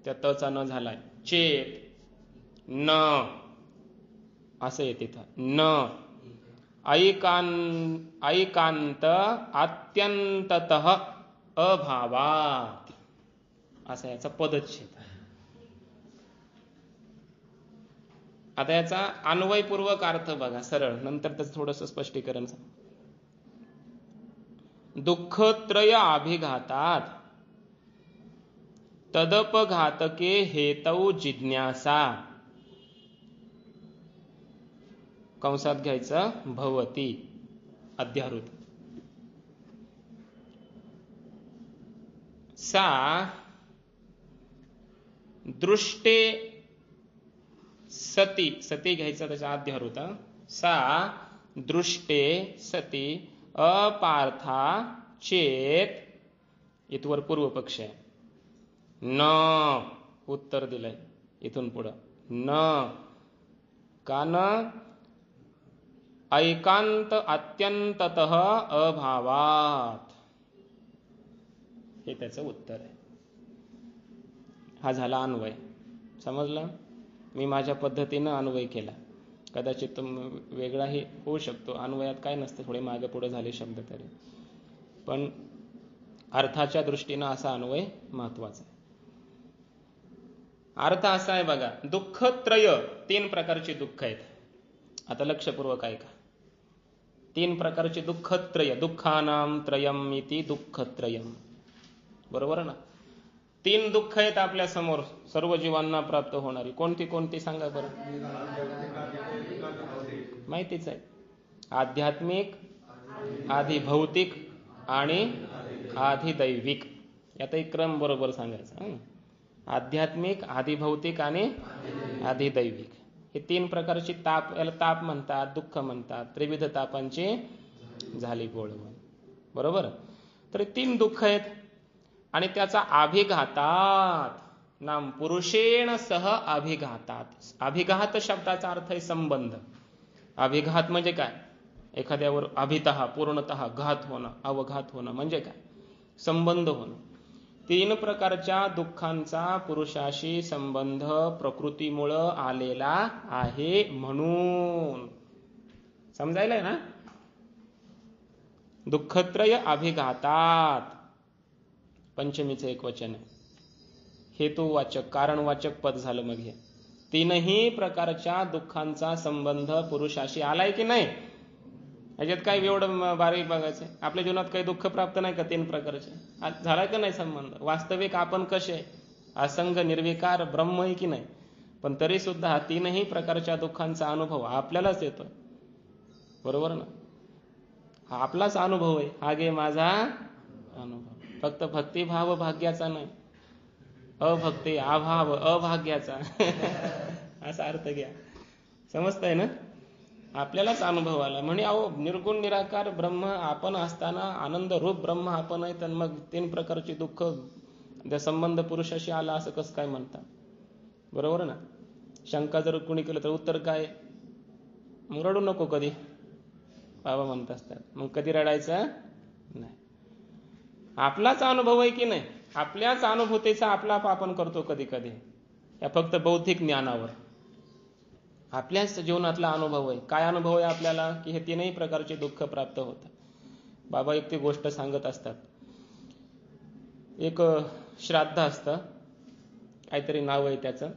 त्या तचा न झालाय, चेत न असं येते न ऐकांत अत्यंततः अभावात असा याचा पदच्छेद. आता याचा अन्वयपूर्वक अर्थ बघा सरळ, नंतर त्याचं थोडंसं स्पष्टीकरण सांग. दुःखत्रय अभिघातात तदपघातके हेतौ जिज्ञासा, कंसात घ्यायचं भवती अध्याहृत, सा दृष्टे सती, सती घ्यायचं त्याच्या अध्याहृत, सा दृष्टे सती अपार्था चेत, इथवर पूर्व पक्ष आहे, न उत्तर दिलंय इथून पुढं, न का न ऐकांत अत्यंततः अभावात, हे त्याचं उत्तर आहे. हा झाला अन्वय. समजलं? मी माझ्या पद्धतीनं अन्वय केला, कदाचित वेगळाही होऊ शकतो, अन्वयात काय नसतं, थोडे मागे पुढे झाले शब्द तरी, पण अर्थाच्या दृष्टीनं असा अन्वय महत्वाचा आहे. अर्थ असा आहे बघा, दुःखत्रय, तीन प्रकारची दुःख आहेत. आता लक्षपूर्वक ऐका, तीन प्रकारची दुःखत्रय, दुःखानां त्रयम् इति दुःखत्रयम्, बरोबर ना? तीन दुःख आहेत आपल्या समोर सर्व जीवांना प्राप्त होणारी. कोणती कोणती सांगा बरं? माहितीच आहे, आध्यात्मिक, आधी भौतिक आणि आधी दैविक. यात एक क्रम बरोबर सांगायचा. आध्यात्मिक, आधी भौतिक आणि आधी दैविक, हे तीन प्रकारची ताप, याला ताप म्हणतात, दुःख म्हणतात. त्रिविध तापांची झाली गोळवण, बरोबर? तर तीन दुःख आहेत आणि त्याचा अभिघातात नाम पुरुषेण सह अभिघातात. अभिघात शब्दाचा अर्थ आहे संबंध. अभिघात म्हणजे काय? एखाद्यावर अभितः पूर्णतः घात होणं, अवघात होणं म्हणजे काय? संबंध होणं. तीन प्रकारच्या दुःखांचा पुरुषाशी संबंध प्रकृतीमुळं आलेला आहे म्हणून. समजायलाय ना? दुःखत्रय अभिघातात, पंचमीचं एक वचन आहे, हेतुवाचक कारणवाचक पद झालं. मग हे तीनही प्रकारच्या दुःखांचा संबंध पुरुषाशी आलाय की नाही? याच्यात काय एवढं बारीक बघायचं? आपल्या जीवनात काही दुःख प्राप्त नाही का तीन प्रकारचे? झालाय का नाही संबंध? वास्तविक आपण कसे असंग निर्विकार ब्रह्म आहे की नाही? पण तरी सुद्धा तीनही प्रकारच्या दुःखांचा अनुभव आपल्यालाच येतो, बरोबर ना? हा आपलाच अनुभव आहे, हा गे माझा अनुभव. फक्त भक्तिभाव भाग्याचा नाही, अभक्ती अभाव अभाग्याचा असा अर्थ घ्या. समजतंय ना? आपल्यालाच अनुभव आला म्हणे अहो निर्गुण निराकार ब्रह्म आपण असताना आनंद रूप ब्रह्म आपण आहे, तर मग तीन प्रकारची दुःख संबंध पुरुषाशी आला असं कसं काय म्हणता? बरोबर ना? शंका जर कुणी केलं तर उत्तर काय? मग रडू नको कधी, बाबा म्हणत असतात. मग कधी रडायचं नाही. आपलाच अनुभव आहे की नाही? आपल्याच अनुभूतीचा आपला आपण करतो कधी कधी, या फक्त बौद्धिक ज्ञानावर. आपल्याच जीवनातला अनुभव आहे. काय अनुभव आहे आपल्याला? की हे तीनही प्रकारचे दुःख प्राप्त होतात. बाबा एक ती गोष्ट सांगत असतात, एक श्राद्ध असतं, काहीतरी नाव आहे त्याचं,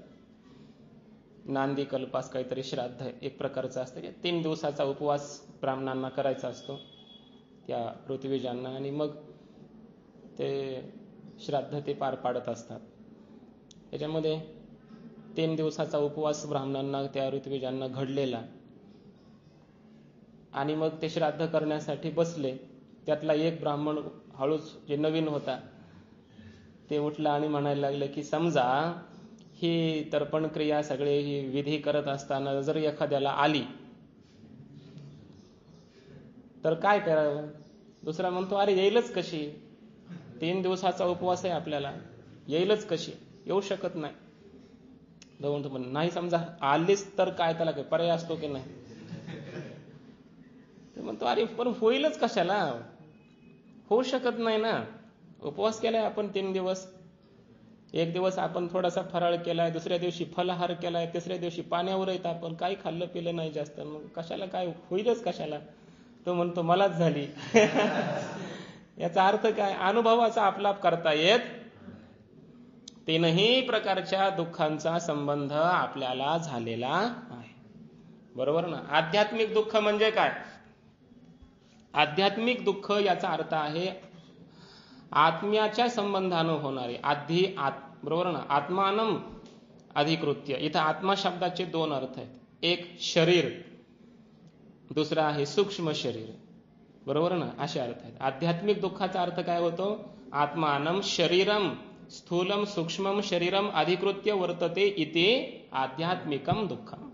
नांदी कल्पास काहीतरी श्राद्ध आहे, एक प्रकारचं असतं. 3 दिवसाचा उपवास ब्राह्मणांना करायचा असतो त्या ऋत्विजांना, आणि मग ते श्राद्ध ते पार पाडत असतात. त्याच्यामध्ये 3 दिवसाचा उपवास ब्राह्मणांना त्या ऋत्विजांना घडलेला, आणि मग ते श्राद्ध करण्यासाठी बसले. त्यातला एक ब्राह्मण हळूच, जे नवीन होता, ते उठला आणि म्हणायला लागले की समजा ही तर्पण क्रिया सगळे ही विधी करत असताना जर एखाद्याला आली तर काय करावं. दुसरा म्हणतो अरे येईलच कशी, 3 दिवसाचा उपवास आहे आपल्याला, येईलच कशी, येऊ शकत नाही. म्हणतो पण नाही, समजा आलीच तर काय, त्याला काय पर्याय असतो की नाही. म्हणतो अरे पण होईलच कशाला, होऊ शकत नाही ना. उपवास केलाय आपण 3 दिवस, एक दिवस आपण थोडासा फराळ केलाय, दुसऱ्या दिवशी फलाहार केलाय, तिसऱ्या दिवशी पाण्यावर येत आपण, काही खाल्लं पिलं नाही जास्त, मग कशाला काय, होईलच कशाला. तो म्हणतो मलाच झाली. याचा अर्थ काय, अनुभवाचा आपलाप करता येत 3ही प्रकारच्या दुःखांचा संबंध आपल्याला झालेला आहे. बरोबर ना. आध्यात्मिक दुःख म्हणजे काय, आध्यात्मिक दुःख याचा अर्थ आहे आत्म्याच्या संबंधानं होणारे, बरोबर ना. आत्मानम अधिकृत्य, इथं आत्मा शब्दाचे 2 अर्थ आहेत. एक शरीर, दुसरा आहे सूक्ष्म शरीर, बरोबर ना. असे अर्थ आहेत. आध्यात्मिक दुःखाचा अर्थ काय होतो, आत्मानम शरीरम स्थूलम सूक्ष्मम शरीरम अधिकृत्य वर्तते इति आध्यात्मिकम दुःखम.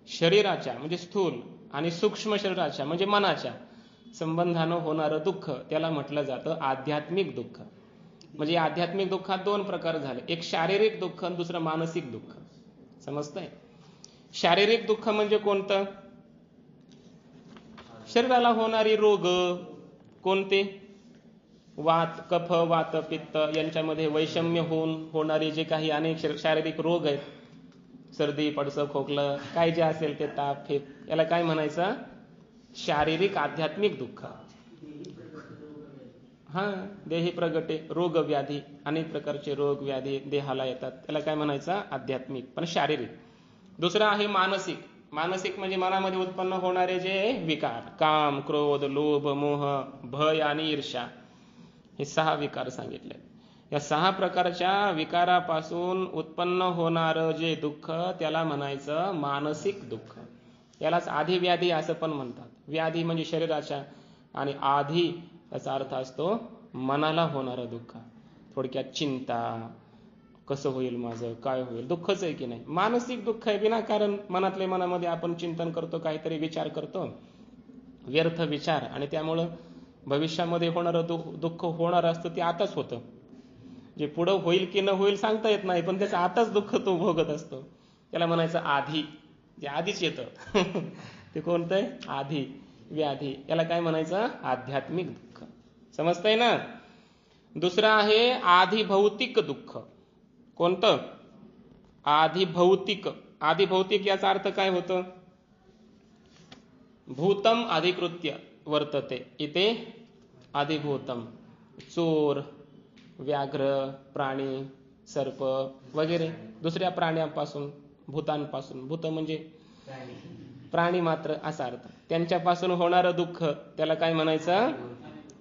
शरीराच्या म्हणजे स्थूल आणि सूक्ष्म शरीराच्या म्हणजे मनाच्या संबंधानं होणारं दुःख त्याला म्हटलं जातं आध्यात्मिक दुःख. म्हणजे आध्यात्मिक दुःखात 2 प्रकार झाले, एक शारीरिक दुःख आणि दुसरं मानसिक दुःख. समजतंय. शारीरिक दुःख म्हणजे कोणतं, शरीराला होणारी रोग. कोणते, वात, कफ, वात, पित्त यांच्यामध्ये वैषम्य होऊन होणारे जे काही अनेक शारीरिक रोग आहेत, सर्दी, पडसं, खोकलं, काय जे असेल ते, ताप, फेप, याला काय म्हणायचं, शारीरिक आध्यात्मिक दुःख. देही प्रगटे, रोग व्याधी, अनेक प्रकारचे रोग व्याधी देहाला येतात, त्याला काय म्हणायचं, आध्यात्मिक, पण शारीरिक. दुसरं आहे मानसिक. मानसिक म्हणजे मनामध्ये उत्पन्न होणारे जे विकार, काम, क्रोध, लोभ, मोह, भय आणि ईर्ष्या, हे 6 विकार सांगितले. या 6 प्रकारच्या विकारापासून उत्पन्न होणारं जे दुःख त्याला म्हणायचं मानसिक दुःख. यालाच आधी व्याधी असं पण म्हणतात. व्याधी म्हणजे शरीराच्या, आणि आधी याचा अर्थ असतो मनाला होणारं दुःख. थोडक्यात चिंता, कसं होईल माझं, काय होईल, दुःखच आहे की नाही. मानसिक दुःख आहे विनाकारण मनातले मनामध्ये आपण चिंतन करतो, काहीतरी विचार करतो, व्यर्थ विचार, आणि त्यामुळं भविष्यामध्ये होणारं दुःख होणार असतं ते आताच होतं. जे पुढं होईल की न होईल सांगता येत नाही, पण त्याचं आताच दुःख तो भोगत असतो. त्याला म्हणायचं आधी, जे आधीच येतं. ते कोणतं आहे, आधी व्याधी. याला काय म्हणायचं, आध्यात्मिक दुःख. समजतंय ना. दुसरं आहे आधी भौतिक दुःख. कोणतं, आधी भौतिक. आधी भौतिक याचा अर्थ काय होतं, भूतम अधिकृत्य वर्तते इथे अधिभूतम. चोर, व्याघ्र, प्राणी, सर्प वगैरे दुसऱ्या प्राण्यांपासून, भूतांपासून, भूत म्हणजे प्राणी मात्र असा अर्थ, त्यांच्यापासून होणारं दुःख त्याला काय म्हणायचं,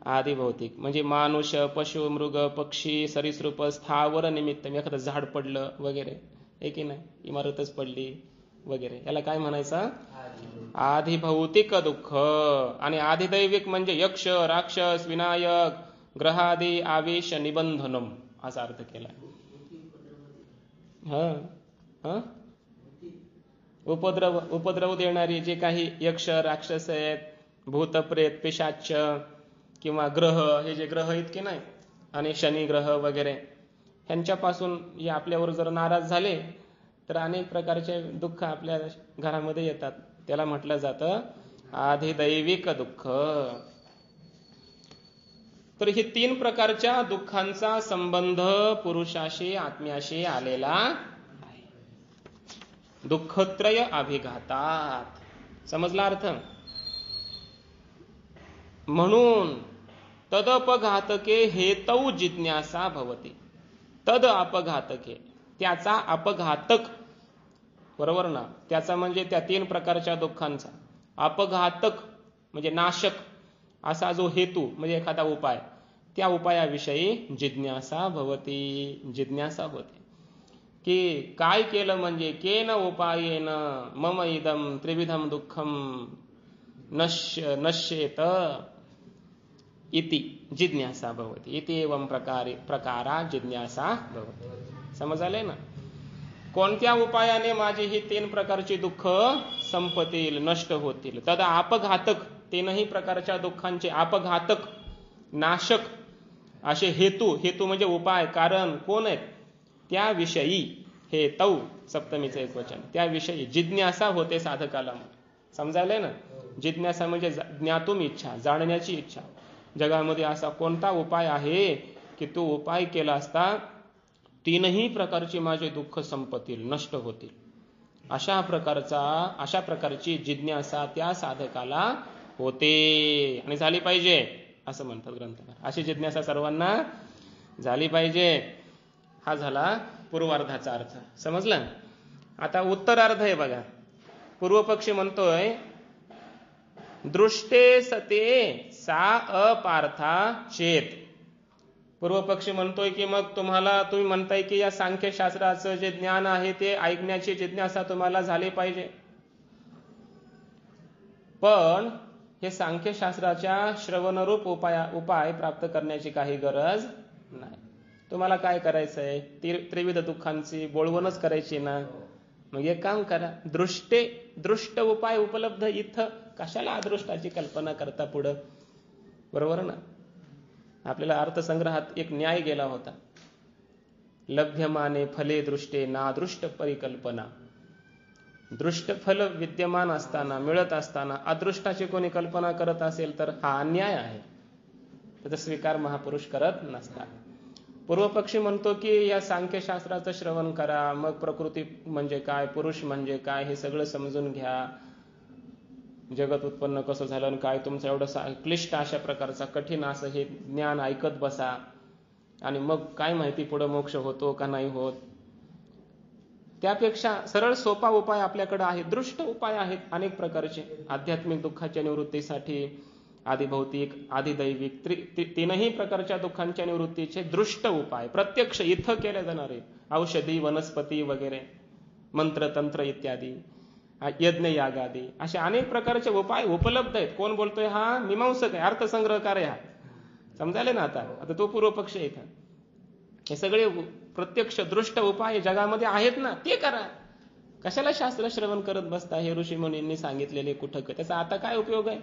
आधिभौतिक. म्हणजे मानुष, पशु, मृग, पक्षी, सरीसृप, स्थावर निमित्त, एखादं झाड पडलं वगैरे, हे की नाही, इमारतच पडली वगैरे, याला काय म्हणायचं, आधिभौतिक दुःख. आणि आधिदैविक म्हणजे यक्ष, राक्षस, विनायक, ग्रहादी आवेश निबंधनम असा अर्थ केला. उपद्रव देणारी जे काही यक्ष, राक्षस आहेत, भूत, प्रेत, पिशाच किंवा ग्रह, हे जे ग्रह आहेत की नाही, आणि शनी ग्रह वगैरे, ह्यांच्यापासून हे आपल्यावर जर नाराज झाले तर अनेक प्रकारचे दुःख आपल्या घरामध्ये येतात. त्याला म्हटलं जातं आधिदैविक दुःख. तर हे 3 प्रकारच्या दुःखांचा संबंध पुरुषाशी, आत्म्याशी आलेला आहे. दुःखत्रय अभिघातात. समजला अर्थ. म्हणून तदपघातके हेतौ जिज्ञासा भवती. तद अपघातके, त्याचा अपघातक, बरोबर ना, त्याचा म्हणजे त्या 3 प्रकारच्या दुःखांचा. अपघातक म्हणजे नाशक असा जो हेतू म्हणजे एखादा उपाय, त्या उपायाविषयी जिज्ञासा भवती, जिज्ञासा होते. की काय केलं म्हणजे केन उपायेन मम इदम त्रिविधम दुःखम नश्येत इति जिज्ञासा भवती. इति एवं प्रकारा जिज्ञासा भवती. समजले ना? कोणत्या उपायाने माझी ही 3 प्रकारची दुःख संपतील, नष्ट होतील. तदा अपघातक, 3ही प्रकारच्या दुःखांचे अपघातक, नाशक असे हेतू, हेतू म्हणजे उपाय, कारण कोण आहेत, त्याविषयी, हेतौ सप्तमीचं एकवचन, त्याविषयी जिज्ञासा होते साधकाला. समजायलंय ना? जिज्ञासा म्हणजे ज्ञातुम इच्छा, जाणण्याची इच्छा. जगामध्ये असा कोणता उपाय आहे की तो उपाय केला असता 3ही प्रकारची माझे दुःख संपतील, नष्ट होतील, अशा प्रकारची जिज्ञासा त्या साधकाला होते आणि झाली पाहिजे असं म्हणतात ग्रंथकार. अशी जिज्ञासा सर्वांना झाली पाहिजे. हा झाला पूर्वार्धाचा अर्थ. समजलं? आता उत्तरार्ध आहे बघा. पूर्वपक्षी म्हणतोय दृष्टे सते सा अपार्था चेत. पूर्वपक्षी म्हणतोय की मग तुम्ही म्हणताय की या सांख्यशास्त्राचं जे ज्ञान आहे ते ऐकण्याची जिज्ञासा तुम्हाला झाली पाहिजे, पण हे सांख्यशास्त्राच्या श्रवणरूप उपाय प्राप्त करण्याची काही गरज नाही. तुम्हाला काय करायचंय, त्रिविध दुःखांची बोळवणच करायची ना. मग एक काम करा, दृष्ट उपाय उपलब्ध इथं, कशाला अदृष्टाची कल्पना करता पुढं, बरोबर ना? आपल्याला अर्थसंग्रहात एक न्याय गेला होता. लभ्यमाने फले दृष्टे नादृष्ट परिकल्पना. दृष्ट फल विद्यमान असताना, मिळत असताना अदृष्टाची कोणी कल्पना करत असेल तर हा अन्याय आहे. त्याचा स्वीकार महापुरुष करत नसतात. पूर्वपक्षी म्हणतो की या सांख्यशास्त्राचं श्रवण करा, मग प्रकृती म्हणजे काय, पुरुष म्हणजे काय हे सगळं समजून घ्या, जगत उत्पन्न कसं झालं आणि काय, तुमचं एवढं क्लिष्ट अशा प्रकारचा कठीण असं हे ज्ञान ऐकत बसा आणि मग काय माहिती पुढे मोक्ष होतो का नाही होत. त्यापेक्षा सरळ सोपा उपाय आपल्याकडे आहे. दृष्ट उपाय आहेत अनेक प्रकारचे, आध्यात्मिक दुःखाच्या निवृत्तीसाठी, आदिभौतिक, आदिदैविक, 3ही प्रकारच्या दुःखांच्या निवृत्तीचे दृष्ट उपाय प्रत्यक्ष इथं केले जाणारे, औषधी, वनस्पती वगैरे, मंत्र तंत्र इत्यादी, यज्ञ यागादी, असे अनेक प्रकारचे उपाय उपलब्ध आहेत. कोण बोलतोय? हा मीमांसक आहे, अर्थसंग्रहकार आहे हा. समजायले ना? आता तो पूर्वपक्ष आहे इथं. हे सगळे प्रत्यक्ष दृष्ट उपाय जगामध्ये आहेत ना, ते करा. कशाला शास्त्र श्रवण करत बसता? हे ऋषी मुनींनी सांगितलेले कुठं, त्याचा आता काय उपयोग आहे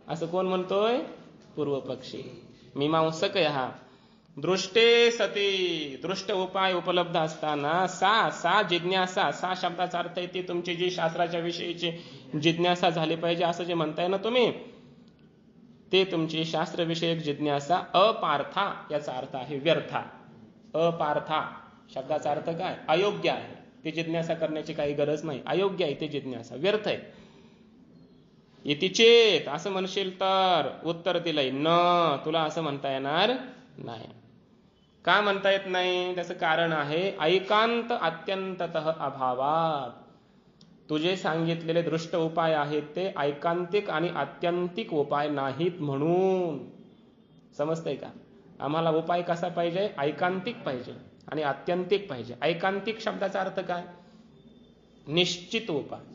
असं कोण म्हणतोय? पूर्वपक्षी. मीमांसक आहे हा. दृष्टे सती, दृष्ट उपाय उपलब्ध असताना सा जिज्ञासा, सा शब्दाचा अर्थ आहे ती तुमची जी शास्त्राच्या विषयीची जिज्ञासा झाली पाहिजे असं जे म्हणताय ना तुम्ही, ते तुमची शास्त्रविषयक जिज्ञासा अपार्था, याचा अर्थ आहे व्यर्था. अपार्था शब्दाचा अर्थ काय? अयोग्य आहे. ती जिज्ञासा करण्याची काही गरज नाही, अयोग्य आहे ती जिज्ञासा, व्यर्थ आहे. इति चेत, असं म्हणशील तर उत्तर दिलंय न, तुला असं म्हणता येणार नाही. का म्हणता येत नाही? त्याचं कारण आहे ऐकांत अत्यंततः अभावात. तुझे सांगितलेले दृष्ट उपाय आहेत ते ऐकांतिक आणि आत्यंतिक उपाय नाहीत म्हणून. समजतंय का? आम्हाला उपाय कसा पाहिजे? ऐकांतिक पाहिजे आणि आत्यंतिक पाहिजे. ऐकांतिक शब्दाचा अर्थ काय? निश्चित उपाय.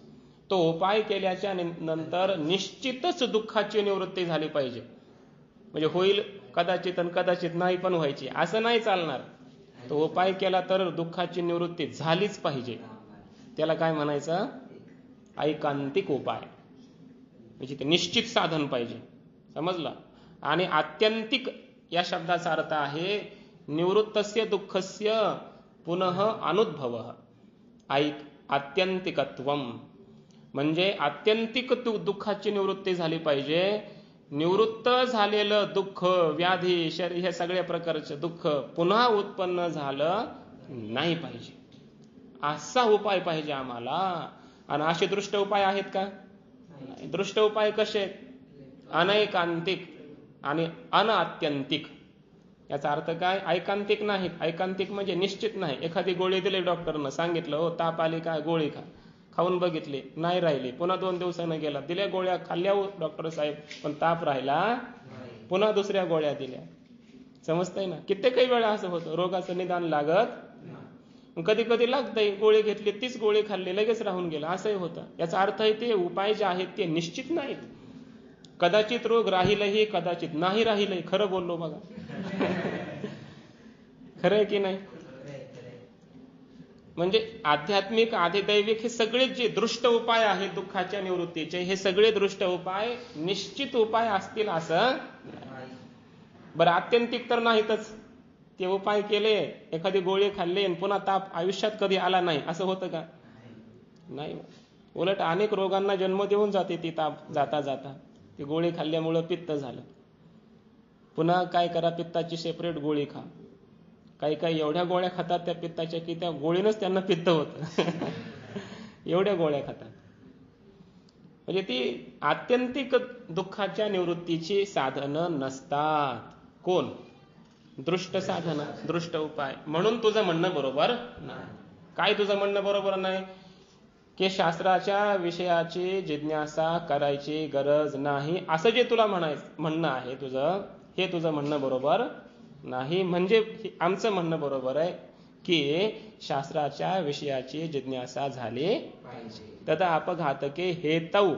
तो उपाय केल्याच्या नंतर निश्चितच दुःखाची निवृत्ती झाली पाहिजे. म्हणजे होईल कदाचित आणि कदाचित नाही पण व्हायची, असं नाही चालणार. तो उपाय केला तर दुःखाची निवृत्ती झालीच पाहिजे. त्याला काय म्हणायचं? ऐकांतिक उपाय. म्हणजे ते निश्चित साधन पाहिजे. समजलं? आणि आत्यंतिक या शब्दाचा अर्थ आहे निवृत्तस्य दुःखस्य पुनः अनुद्भवः. आत्यंतिकत्वम म्हणजे आत्यंतिक दुःखाची निवृत्ती झाली पाहिजे. निवृत्त झालेलं दुःख, व्याधी, शरीर, हे सगळ्या प्रकारचे दुःख पुन्हा उत्पन्न झालं नाही पाहिजे. असा उपाय पाहिजे आम्हाला. आणि असे दृष्ट उपाय आहेत का? दृष्ट उपाय कसे? अनैकांतिक. आणि अनआत्यंतिक. याचा अर्थ काय? ऐकांतिक नाहीत. ऐकांतिक म्हणजे निश्चित नाही. एखादी गोळी दिली डॉक्टरनं, सांगितलं हो ताप आली काय, गोळी खा. खाऊन बघितली, नाही राहिली. पुन्हा 2 दिवसानं गेला, दिल्या गोळ्या खाल्ल्या डॉक्टर साहेब, पण ताप राहिला. पुन्हा दुसऱ्या गोळ्या दिल्या. समजतंय ना? कित्येकही वेळा असं होतं, रोगाचं निदान लागत. कधी कधी लागतंय, गोळी घेतली, तीच गोळी खाल्ली, लगेच राहून गेला, असंही होतं. याचा अर्थ आहे ते उपाय जे आहेत ते निश्चित नाहीत. कदाचित रोग राहीलही, कदाचित नाही राहीलही. खरं बोललो बघा. खरं आहे की नाही? म्हणजे आध्यात्मिक, आधिदैविक हे सगळे जे दृष्ट उपाय आहेत दुःखाच्या निवृत्तीचे, हे सगळे दृष्ट उपाय निश्चित उपाय असतील असं. बरं, आत्यंतिक तर नाहीतच. ते उपाय केले, एखादी गोळी खाल्ली आणि पुन्हा ताप आयुष्यात कधी आला नाही, असं होतं का? नाही. उलट अनेक रोगांना जन्म देऊन जाते ती ताप जाता जाता. ती गोळी खाल्ल्यामुळं पित्त झालं, पुन्हा काय करा, पित्ताची सेपरेट गोळी खा. काही काही एवढ्या गोळ्या खातात त्या पित्ताच्या की त्या गोळीनच त्यांना पित्त होतं. एवढ्या गोळ्या खातात. म्हणजे ती आत्यंतिक दुःखाच्या निवृत्तीची साधनं नसतात. कोण? दृष्ट साधनं, दृष्ट उपाय. म्हणून तुझं म्हणणं बरोबर नाही. काय तुझं म्हणणं बरोबर नाही? की शास्त्राच्या विषयाची जिज्ञासा करायची गरज नाही, असं जे तुला म्हणणं आहे तुझं, हे तुझं म्हणणं बरोबर नाही. म्हणजे आमचं म्हणणं बरोबर आहे की शास्त्राच्या विषयाची जिज्ञासा झाली पाहिजे. तदा अपघातके हेतौ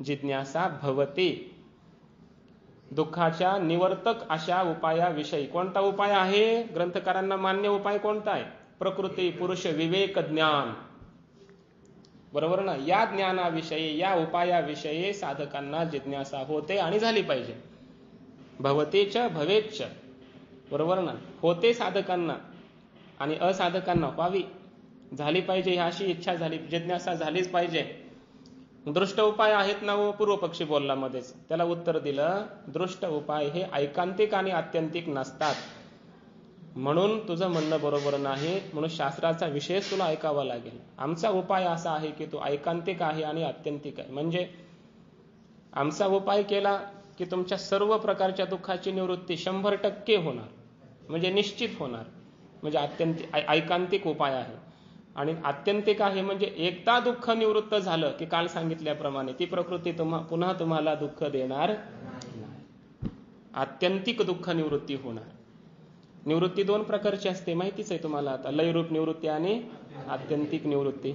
जिज्ञासा भवती. दुःखाच्या निवर्तक अशा उपायाविषयी. कोणता उपाय आहे? ग्रंथकारांना मान्य उपाय कोणता आहे? प्रकृती पुरुष विवेक ज्ञान. बरोबर ना? या ज्ञानाविषयी, या उपायाविषयी साधकांना जिज्ञासा होते आणि झाली पाहिजे. भवतेच भवेच्च. बरोबर ना? होते साधकांना आणि असाधकांना व्हावी, झाली पाहिजे, अशी इच्छा झाली, जिज्ञासा झालीच पाहिजे. दृष्ट उपाय आहेत ना हो, पूर्व पक्षी बोलला मध्येच. त्याला उत्तर दिलं, दृष्ट उपाय हे ऐकांतिक आणि आत्यंतिक नसतात. म्हणून तुझं म्हणणं बरोबर नाही. म्हणून शास्त्राचा विषय तुला ऐकावा लागेल. आमचा उपाय असा आहे की तो ऐकांतिक आहे आणि आत्यंतिक आहे. म्हणजे आमचा उपाय केला की तुमच्या सर्व प्रकारच्या दुःखाची निवृत्ती 100% होणार, म्हणजे निश्चित होणार. म्हणजे ऐकांतिक उपाय आहे. आणि आत्यंतिक आहे म्हणजे एकदा दुःख निवृत्त झालं की काल सांगितल्याप्रमाणे ती प्रकृती पुन्हा तुम्हाला दुःख देणार नाही. आत्यंतिक दुःख निवृत्ती होणार. निवृत्ती 2 प्रकारची असते, माहितीच आहे तुम्हाला आता. लयरूप निवृत्ती आणि आत्यंतिक निवृत्ती.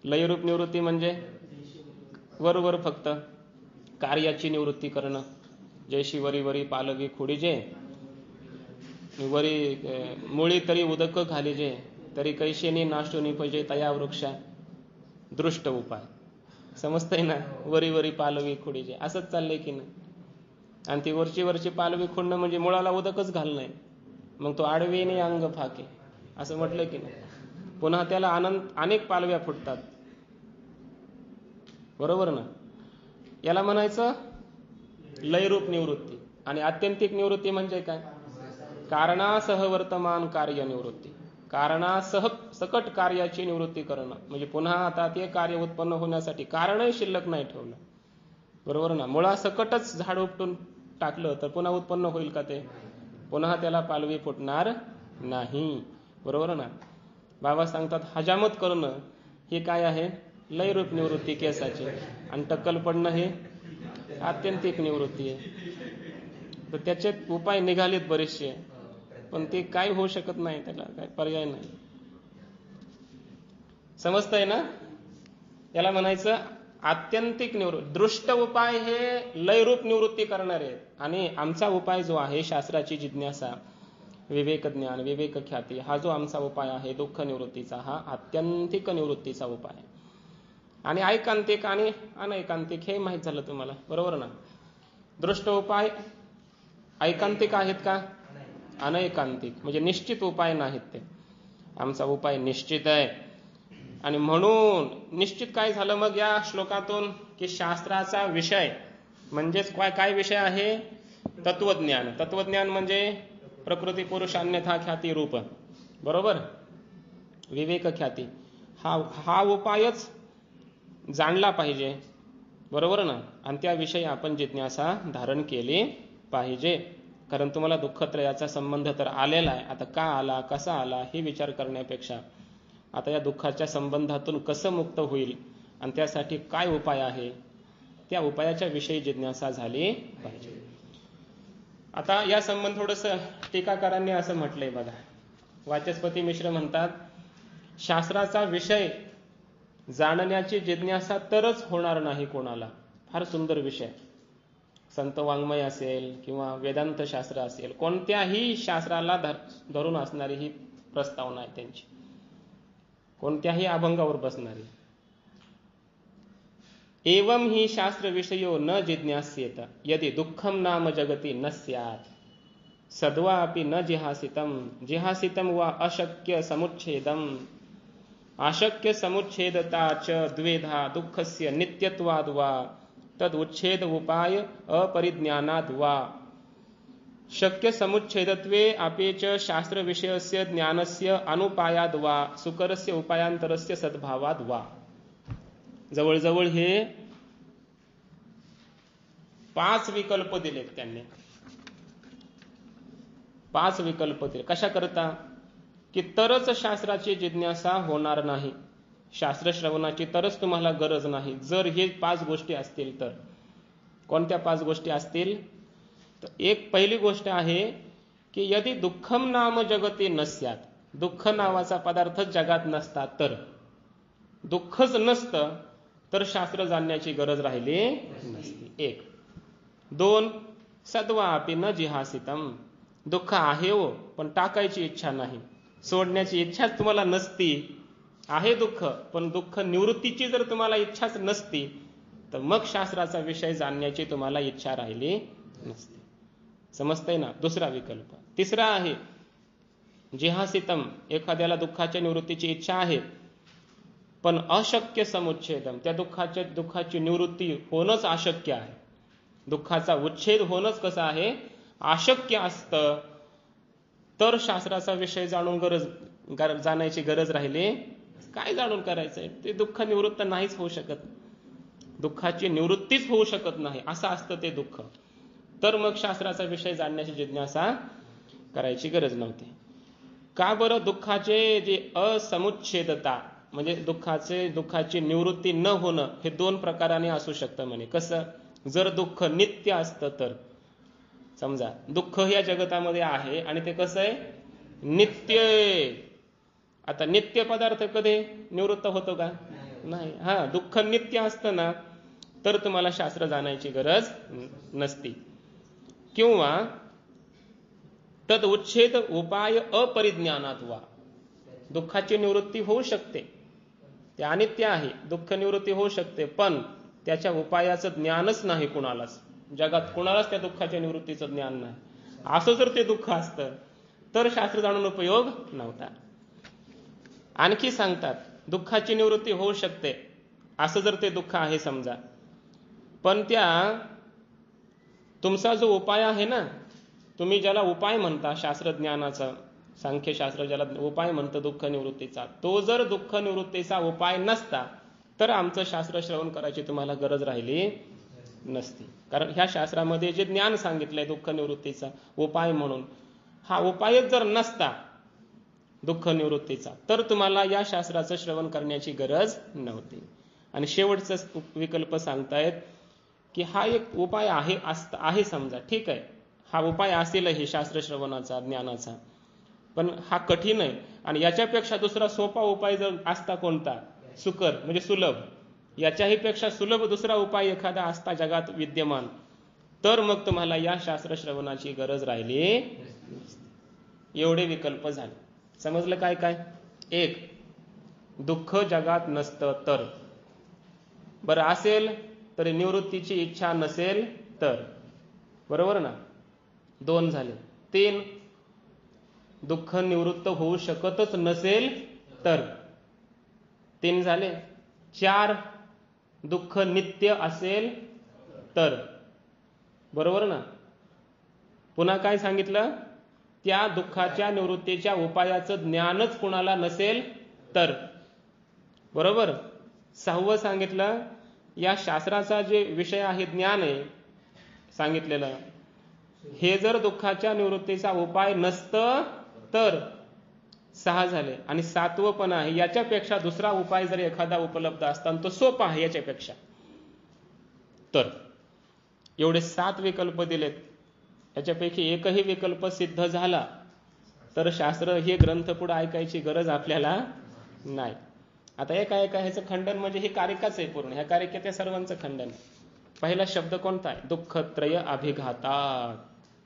लयरूप निवृत्ती म्हणजे वरवर फक्त कार्याची निवृत्ती करणं. जैशी वरी वरी पालवी खोडीजे, वरी मुळी तरी उदक घालीजे, तरी कैशेनी नाशो निपजे तया वृक्षा. दृष्ट उपाय. समजतंय ना? वरी वरी पालवी खोडीजे असंच चाललंय की नाही? आणि ती वरची पालवी खोडणं म्हणजे मुळाला उदकच घाल नाही, मग तो आडवेने अंग फाके असं म्हटलं की नाही? पुन्हा त्याला अनेक पालव्या फुटतात. बरोबर ना? याला म्हणायचं लयरूप निवृत्ती. आणि आत्यंतिक निवृत्ती म्हणजे काय? कारणासह वर्तमान कार्य निवृत्ती. कारणासह सकट कार्याची निवृत्ती करणं. म्हणजे पुन्हा आता ते कार्य उत्पन्न होण्यासाठी कारणही शिल्लक नाही ठेवलं. बरोबर ना? मुळासकटच झाड उपटून टाकलं तर पुन्हा उत्पन्न होईल का ते? पुन्हा त्याला पालवी फुटणार नाही. बरोबर ना? बाबा सांगतात हजामत करणं हे काय आहे? लयरूप निवृत्ती केसाची. आणि टक्कल पडणं हे आत्यंतिक निवृत्ती आहे. तर त्याचे उपाय निघालेत बरेचसे, पण ते काय होऊ शकत नाही, त्याला काय पर्याय नाही. समजतंय ना? याला म्हणायचं आत्यंतिक निवृत्ती. दृष्ट उपाय हे लयरूप निवृत्ती करणारे आहेत. आणि आमचा उपाय जो आहे शास्त्राची जिज्ञासा, विवेक ज्ञान, विवेक ख्याती, हा जो आमचा उपाय आहे दुःख निवृत्तीचा, हा आत्यंतिक निवृत्तीचा उपाय आहे. आणि ऐकांतिक आणि अनैकांतिक हे माहित झालं तुम्हाला. बरोबर ना? दृष्ट उपाय ऐकांतिक आहेत का? अनैकांतिक म्हणजे निश्चित उपाय नाहीत ते. आमचा उपाय निश्चित आहे. आणि म्हणून निश्चित काय झालं मग या श्लोकातून? की शास्त्राचा विषय म्हणजेच काय विषय आहे? तत्वज्ञान. तत्वज्ञान म्हणजे प्रकृती पुरुष अन्यथा ख्याती रूप. बरोबर? विवेक ख्याती हा उपायच जाणला पाहिजे. बरोबर ना? आणि त्याविषयी आपण जिज्ञासा धारण केली पाहिजे. कारण तुम्हाला दुःखत्रयाचा संबंध तर आलेला आहे. आता का आला, कसा आला हे विचार करण्यापेक्षा आता या दुःखाच्या संबंधातून कसं मुक्त होईल आणि त्यासाठी काय उपाय आहे, त्या उपायाच्या विषयी जिज्ञासा झाली पाहिजे. आता या संबंध थोडंसं टीकाकारांनी असं म्हटलंय बघा. वाचस्पती मिश्र म्हणतात, शास्त्राचा विषय जाणण्याची जिज्ञासा तरच होणार नाही कोणाला. फार सुंदर विषय. संत वाङ्मय असेल किंवा वेदांत शास्त्र असेल, कोणत्याही शास्त्राला धरून असणारी ही प्रस्तावना आहे त्यांची, कोणत्याही अभंगावर बसणारी. एवं ही शास्त्र विषयो न जिज्ञास्येत यदि दुःखम नाम जगती न स्यात् सद्वा अपि न जिहासितम वा अशक्य समुच्छेदम अशक्य समुच्छेदता च द्वेधा दुःखस्य नित्यत्वाद् वा तद उच्छेद उपाय अपरिज्ञानाद् वा शक्य समुच्छेदत्वे अपि च शास्त्र विषयस्य ज्ञानस्य अनुपायाद् वा सुकरस्य उपायांतरस्य सद्भावाद् वा. जवळजवळ हे 5 विकल्प दिलेत त्यांनी. 5 विकल्प दिले. कशा करता? की तरच शास्त्राची जिज्ञासा होणार नाही, शास्त्र श्रवणाची तरच तुम्हाला गरज नाही, जर हे 5 गोष्टी असतील तर. कोणत्या 5 गोष्टी असतील? तर एक पहिली गोष्ट आहे की यदि दुःखम नाम जगती नस्यात, दुःख नावाचा पदार्थ जगात नसता तर, दुःखच नसतं तर शास्त्र जाणण्याची गरज राहिली नसती. 1. 2. सद्वा अपि न जिहासितम, दुःख आहे हो पण टाकायची इच्छा नाही, सोडण्याची इच्छाच तुम्हाला नसती. आहे दुःख पण दुःख निवृत्तीची जर तुम्हाला इच्छाच नसती तर मग शास्त्राचा विषय जाणण्याची तुम्हाला इच्छा राहिली नसते. समजतंय ना? दुसरा विकल्प. तिसरा आहे जिहासितम, एखाद्याला दुःखाच्या निवृत्तीची इच्छा आहे पण अशक्य समुच्छेदम, त्या दुःखाची निवृत्ती होणंच अशक्य आहे. दुःखाचा उच्छेद होणंच कसं आहे? अशक्य असतं. तर शास्त्राचा विषय जाणायची गरज राहिली. काय जाणून करायचंय? ते दुःख निवृत्त नाहीच होऊ शकत, दुःखाची निवृत्तीच होऊ शकत नाही, असं असतं ते दुःख. तर मग शास्त्राचा विषय जाणण्याची जिज्ञासा करायची गरज नव्हती. का बरं? दुःखाचे जे असमुच्छेदता म्हणजे दुःखाची निवृत्ती न होणं हे 2 प्रकाराने असू शकतं म्हणे. कसं? जर दुःख नित्य असतं तर. समजा दुःख या जगतामध्ये आहे आणि ते कसं आहे? नित्य. आता नित्य पदार्थ कधी निवृत्त होतो का? नाही. दुःख नित्य असतं ना तर तुम्हाला शास्त्र जाणायची गरज नसती. किंवा तद उच्छेद उपाय अपरिज्ञानात वा, दुःखाची निवृत्ती होऊ शकते, ते अनित्य आहे, दुःख निवृत्ती होऊ शकते, पण त्याच्या उपायाचं ज्ञानच नाही कुणालाच. जगात कुणालाच त्या दुःखाच्या निवृत्तीचं ज्ञान नाही. असं जर ते दुःख असतं तर शास्त्र जाणून उपयोग नव्हता. आणखी सांगतात दुःखाची निवृत्ती होऊ शकते असं जर ते दुःख आहे समजा, पण तुमचा जो उपाय आहे ना, तुम्ही ज्याला उपाय म्हणता शास्त्रज्ञानाचा, सांख्यशास्त्र ज्याला उपाय म्हणतं दुःख निवृत्तीचा, तो जर दुःख निवृत्तीचा उपाय नसता तर आमचं शास्त्र श्रवण करायची तुम्हाला गरज राहिली नसती. कारण ह्या शास्त्रामध्ये जे ज्ञान सांगितलंय दुःख निवृत्तीचा उपाय म्हणून, हा उपायच जर नसता दुःख निवृत्तीचा तर तुम्हाला या शास्त्राचं श्रवण करण्याची गरज नव्हती. आणि शेवटचा विकल्प सांगतायत की हा एक उपाय आहे समजा, ठीक आहे, हा उपाय असेल हे शास्त्र श्रवणाचा ज्ञानाचा, पण हा कठीण आहे आणि याच्यापेक्षा दुसरा सोपा उपाय जर असता कोणता, सुकर म्हणजे सुलभ, याच्याही पेक्षा सुलभ दुसरा उपाय एखादा असता जगात विद्यमान, तर मग तुम्हाला या शास्त्र श्रवणाची गरज राहिली. एवढे विकल्प झाले. समजलं काय काय? 1. दुःख जगात नसतं तर, बरं असेल तरी निवृत्तीची इच्छा नसेल तर, बरोबर ना? 2 झाले. 3. दुःख निवृत्त होऊ शकतच नसेल तर, 3 झाले. 4. दुःख नित्य असेल तर, बरोबर ना? पुन्हा काय सांगितलं? त्या दुःखाच्या निवृत्तीच्या उपायाचं ज्ञानच कुणाला नसेल तर, बरोबर. 6वं सांगितलं या शास्त्राचा जे विषय आहे ज्ञान आहे सांगितलेलं, हे जर दुःखाच्या निवृत्तीचा उपाय नसतं तर 6 झाले. आणि 7वं पण आहे, याच्यापेक्षा दुसरा उपाय जर एखादा उपलब्ध असता तो सोपा आहे याच्यापेक्षा, तर एवढे 7 विकल्प दिलेत. याच्यापैकी एकही विकल्प सिद्ध झाला तर शास्त्र हे ग्रंथ पुढे ऐकायची गरज आपल्याला नाही. आता एका ह्याचं खंडन म्हणजे ही कारिकाच आहे पूर्ण. ह्या कारिकेत या सर्वांचं खंडन आहे. पहिला शब्द कोणता आहे? दुःखत्रय अभिघातात.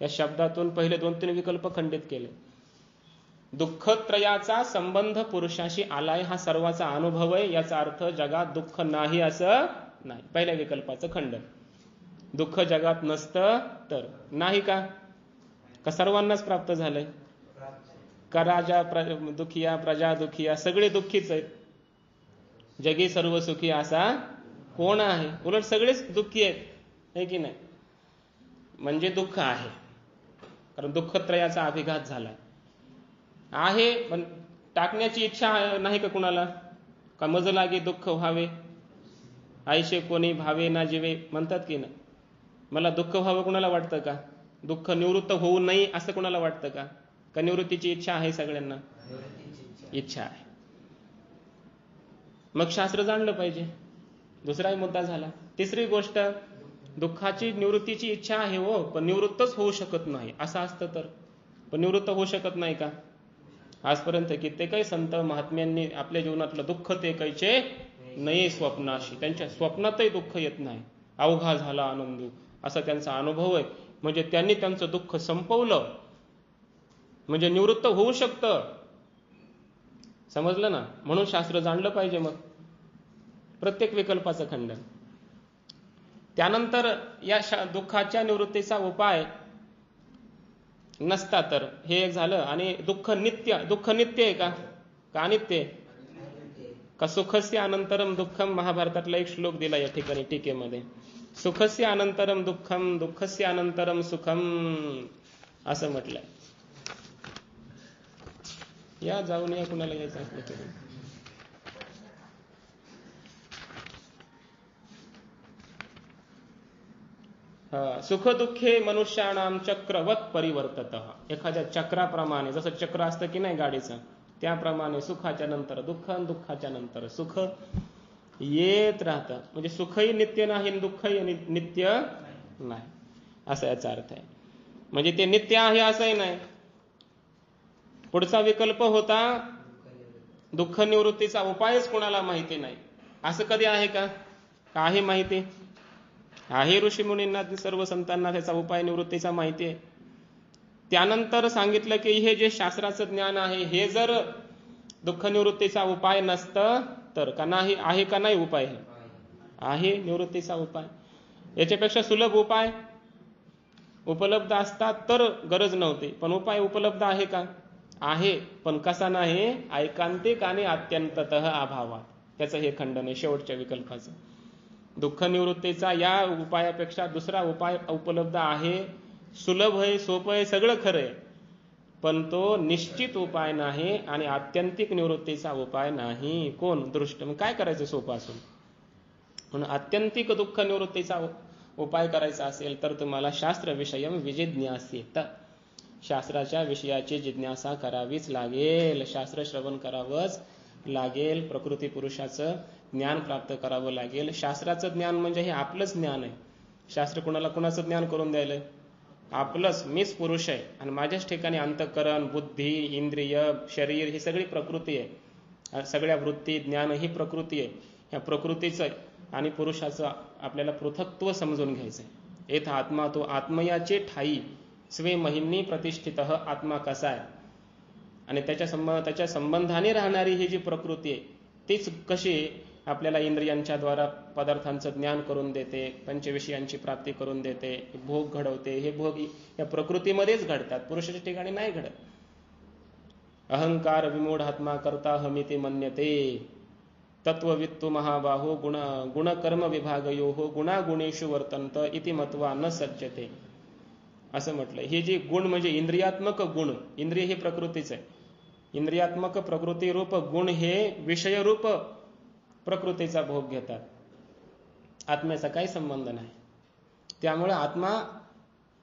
या शब्दातून पहिले 2-3 विकल्प खंडित केले. दुःखत्रयाचा संबंध पुरुषाशी आलाय हा सर्वाचा अनुभव आहे, याचा अर्थ जगात दुःख नाही असं नाही. पहिल्या विकल्पाचं खंडन. दुःख जगात नसतं तर नाही का सर्वांनाच प्राप्त झालंय? का राजा दुखिया, प्रजा दुखिया, सगळे दुःखीच आहेत. जगी सर्व सुखी असा कोण आहे? उलट सगळेच दुःखी आहेत, हे की नाही? म्हणजे दुःख आहे, कारण दुःखत्रयाचा अभिघात झालाय. आहे पण टाकण्याची इच्छा नाही का कुणाला? का मज लागे दुःख व्हावे, आयशे कोणी भावे ना जीवे म्हणतात की नाही? मला दुःख व्हावं कुणाला वाटतं का? दुःख निवृत्त होऊ नये असं कुणाला वाटतं का? का निवृत्तीची इच्छा आहे सगळ्यांना? इच्छा आहे. मग शास्त्र जाणलं पाहिजे. दुसराही मुद्दा झाला. तिसरी गोष्ट, दुःखाची निवृत्तीची इच्छा आहे हो, पण निवृत्तच होऊ शकत नाही असं असतं तर. पण निवृत्त होऊ शकत नाही का? आजपर्यंत कित्येकही संत महात्म्यांनी आपल्या जीवनातलं दुःख ते कैचे नये स्वप्नाशी, त्यांच्या स्वप्नातही दुःख येत नाही. अवघा झाला आनंदू असा त्यांचा अनुभव आहे. म्हणजे त्यांनी त्यांचं दुःख संपवलं, म्हणजे निवृत्त होऊ शकतं. समजलं ना? म्हणून शास्त्र जाणलं पाहिजे. मग प्रत्येक विकल्पाचं खंडन. त्यानंतर या दुःखाच्या निवृत्तीचा उपाय नसता तर हे एक झालं. आणि दुःख नित्य आहे का अनित्य? का सुखस्य अनंतरम दुःखम? महाभारतातला एक श्लोक दिला या ठिकाणी टीकेमध्ये. सुखस्य अनंतरम दुःखम, दुःखस्य अनंतरम सुखम असं म्हटलंय. या जाऊन या, कुणाला यायचं असलं तरी. सुख दुःखे मनुष्याणाम चक्रवत परिवर्तत. एखाद्या चक्राप्रमाणे, जसं चक्र असतं की नाही गाडीचं, त्याप्रमाणे सुखाच्या नंतर दुःख आणि दुःखाच्या नंतर सुख येत राहतं. म्हणजे सुखही नित्य नाही, दुःखही नित्य नाही असा याचा अर्थ आहे. म्हणजे ते नित्य आहे असंही नाही. पुढचा विकल्प होता दुःख निवृत्तीचा उपायच कोणाला माहिती नाही. असं कधी आहे का? आहे माहिती आहे. ऋषीमुनींना, सर्व संतांना त्याचा उपाय निवृत्तीचा माहिती आहे. त्यानंतर सांगितलं की हे जे शास्त्राचं ज्ञान आहे हे जर दुःख निवृत्तीचा उपाय नसतं तर का नाही? आहे का नाही उपाय? आहे निवृत्तीचा उपाय. याच्यापेक्षा सुलभ उपाय उपलब्ध असतात तर गरज नव्हती, पण उपाय उपलब्ध आहे का? आहे, पण कसा नाही? ऐकांतिक आणि अत्यंततः अभावात. त्याचं हे खंडन आहे शेवटच्या विकल्पाचं. दुःख निवृत्तीचा या उपायापेक्षा दुसरा उपाय उपलब्ध आहे, सुलभ आहे, सोपं आहे, सगळं खरं आहे, पण तो निश्चित उपाय नाही आणि आत्यंतिक निवृत्तीचा उपाय नाही. कोण? दृष्ट. मग काय करायचं सोपं असून? म्हणून आत्यंतिक दुःख निवृत्तीचा उपाय करायचा असेल तर तुम्हाला शास्त्र विषयम विजिज्ञासेत, शास्त्राच्या विषयाची जिज्ञासा करावीच लागेल. शास्त्र श्रवण करावंच लागेल. प्रकृती पुरुषाचं ज्ञान प्राप्त करावं लागेल. शास्त्राचं ज्ञान म्हणजे हे आपलंच ज्ञान आहे. शास्त्र कुणाचं ज्ञान करून द्यायलंय? आपलंच. मीच पुरुष आहे आणि माझ्याच ठिकाणी अंतःकरण, बुद्धी, इंद्रिय, शरीर ही सगळी प्रकृती आहे. सगळ्या वृत्ती, ज्ञान ही प्रकृती आहे. ह्या प्रकृतीचं आणि पुरुषाचं आपल्याला पृथक्त्व समजून घ्यायचंय. एथ आत्मा तो आत्मयाचे ठाई स्वे महिनी प्रतिष्ठित. आत्मा कसा आहे आणि त्याच्या संबंधाने राहणारी ही जी प्रकृती आहे तीच कशी आपल्याला इंद्रियांच्या द्वारा पदार्थांचं ज्ञान करून देते, पंचविषयांची प्राप्ती करून देते, भोग घडवते. हे भोग या प्रकृतीमध्येच घडतात, पुरुषाच्या ठिकाणी नाही घडत. अहंकार विमूढ आत्मा करता हमिति मन्यते तत्ववित्तु महाबाहो गुणकर्म विभागयोः गुणागुणेषु वर्तन्त इति मत्वा न सज्जते असं म्हटलंय. हे जे गुण म्हणजे इंद्रियात्मक गुण, इंद्रिय हे प्रकृतीच आहे. इंद्रियात्मक प्रकृती रूप गुण हे विषयरूप प्रकृतीचा भोग घेतात. आत्म्याचा काही संबंध नाही. त्यामुळे आत्मा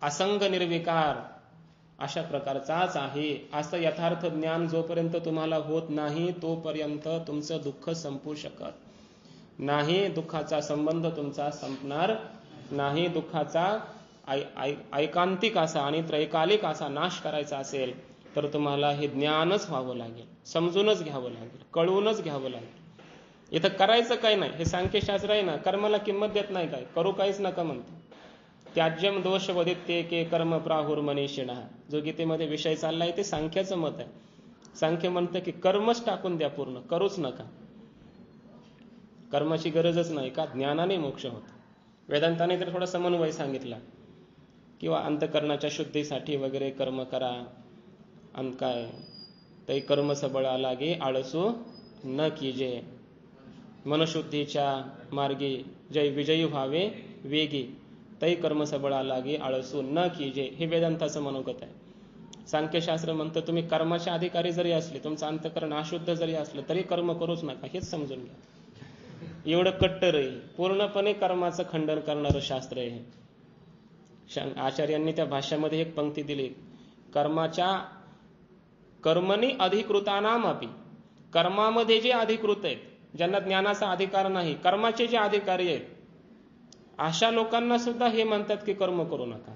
असंग निर्विकार अशा प्रकारचाच आहे. असं यथार्थ ज्ञान जोपर्यंत तुम्हाला होत नाही तोपर्यंत तुमचं दुःख संपू शकत नाही. दुःखाचा संबंध तुमचा संपणार नाही. दुःखाचा ऐकांतिक असा आणि त्रैकालिक असा नाश करायचा असेल तर तुम्हाला हे ज्ञानच व्हावं लागेल, समजूनच घ्यावं लागेल, कळवूनच घ्यावं लागेल. इथं करायचं काय नाही, हे सांख्यशास्त्र आहे ना, कर्माला किंमत देत नाही, काय करू काहीच नका म्हणते. त्याज्यम दोष वदित्ये के कर्म प्राहुर मनीषिणा, जो गीतेमध्ये विषय चाललाय ते सांख्याचं मत आहे. सांख्य म्हणतं की कर्मच टाकून द्या, पूर्ण करूच नका, कर्माची गरजच नाही, का ज्ञानाने मोक्ष होतो. वेदांताने तर थोडा समन्वय सांगितला, किंवा अंतकरणाच्या शुद्धीसाठी वगैरे कर्म करा. आणि काय तै कर्म सबळा लागे आळसू न कीजे, मनशुद्धीच्या मार्गी जय विजयी व्हावे वेगी, तै कर्म सबळा लागे आळसू न कीजे, हे वेदांताचं मनोगत आहे. सांख्यशास्त्र म्हणतं तुम्ही कर्माच्या अधिकारी जरी असले, तुमचं अंतकरण अशुद्ध जरी असलं तरी कर्म करूच नका, हेच समजून घ्या. एवढं कट्टर आहे, पूर्णपणे कर्माचं खंडन करणारं शास्त्र आहे. आचार्यांनी त्या भाष्यामध्ये एक पंक्ती दिली, कर्मणी अधिकृतानाम अपि, कर्मामध्ये जे अधिकृत आहेत, ज्यांना ज्ञानाचा अधिकार नाही, कर्माचे जे अधिकारी आहेत, अशा लोकांना सुद्धा हे म्हणतात की कर्म करू नका.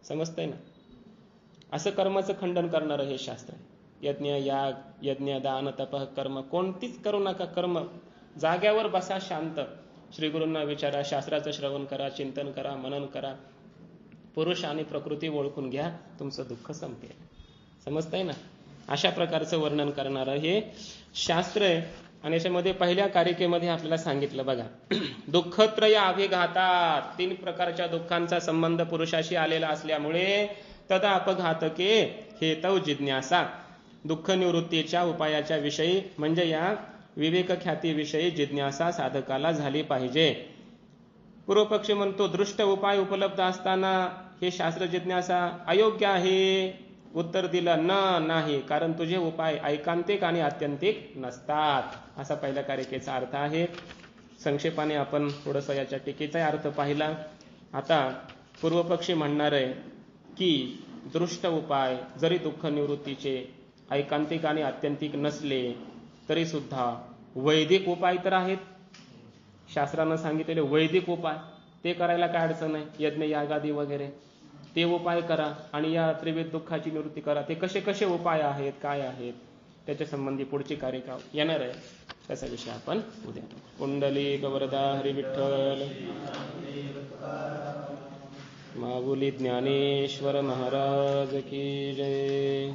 समजतंय ना? असं कर्माचं खंडन करणारं हे शास्त्र आहे. यज्ञ याग, यज्ञ दान तपः कर्म कोणतीच करू नका. कर्म जाग्यावर बसा, शांत, श्रीगुरूंना विचारा, शास्त्राचं श्रवण करा, चिंतन करा, मनन करा, पुरुष आणि प्रकृती ओळखून घ्या, तुमचं दुःख संपेल. समजतंय ना? अशा प्रकारचं वर्णन करणारं हे शास्त्र आहे. आणि याच्यामध्ये पहिल्या कारिकेमध्ये आपल्याला सांगितलं बघा, दुःखत्रय अभिघातात, 3 प्रकारच्या दुःखांचा संबंध पुरुषाशी आलेला असल्यामुळे तदा अपघातके हेतव जिज्ञासा, दुःख निवृत्तीच्या उपायाच्या विषयी म्हणजे या विवेक ख्यातीविषयी जिज्ञासा साधकाला झाली पाहिजे. पूर्वपक्षी म्हणतो दृष्ट उपाय उपलब्ध असताना हे शास्त्र जिज्ञासा अयोग्य आहे. उत्तर दिलं नाही, कारण तुझे उपाय ऐकांतिक आणि आत्यंतिक नसतात, असा पहिल्या कारिकेचा अर्थ आहे. संक्षेपाने आपण थोडंसं याच्या टीकेचा अर्थ पाहिला. आता पूर्वपक्षी म्हणणार आहे की दृष्ट उपाय जरी दुःख निवृत्तीचे ऐकांतिक आणि आत्यंतिक नसले तरी सुद्धा वैदिक उपाय तर आहेत. शास्त्रानं सांगितलेले वैदिक उपाय ते करायला काय अडचण आहे, यज्ञ यागादी वगैरे ते उपाय करा आणि या त्रिविध दुःखाची निवृत्ती करा. ते कसे कसे उपाय आहेत, काय आहेत, त्याच्या संबंधी पुढची कारिका येणार आहे, त्याचा विषय आपण उद्या. कुंडलिक वरदा हरी विठ्ठल माऊली ज्ञानेश्वर महाराज की जय.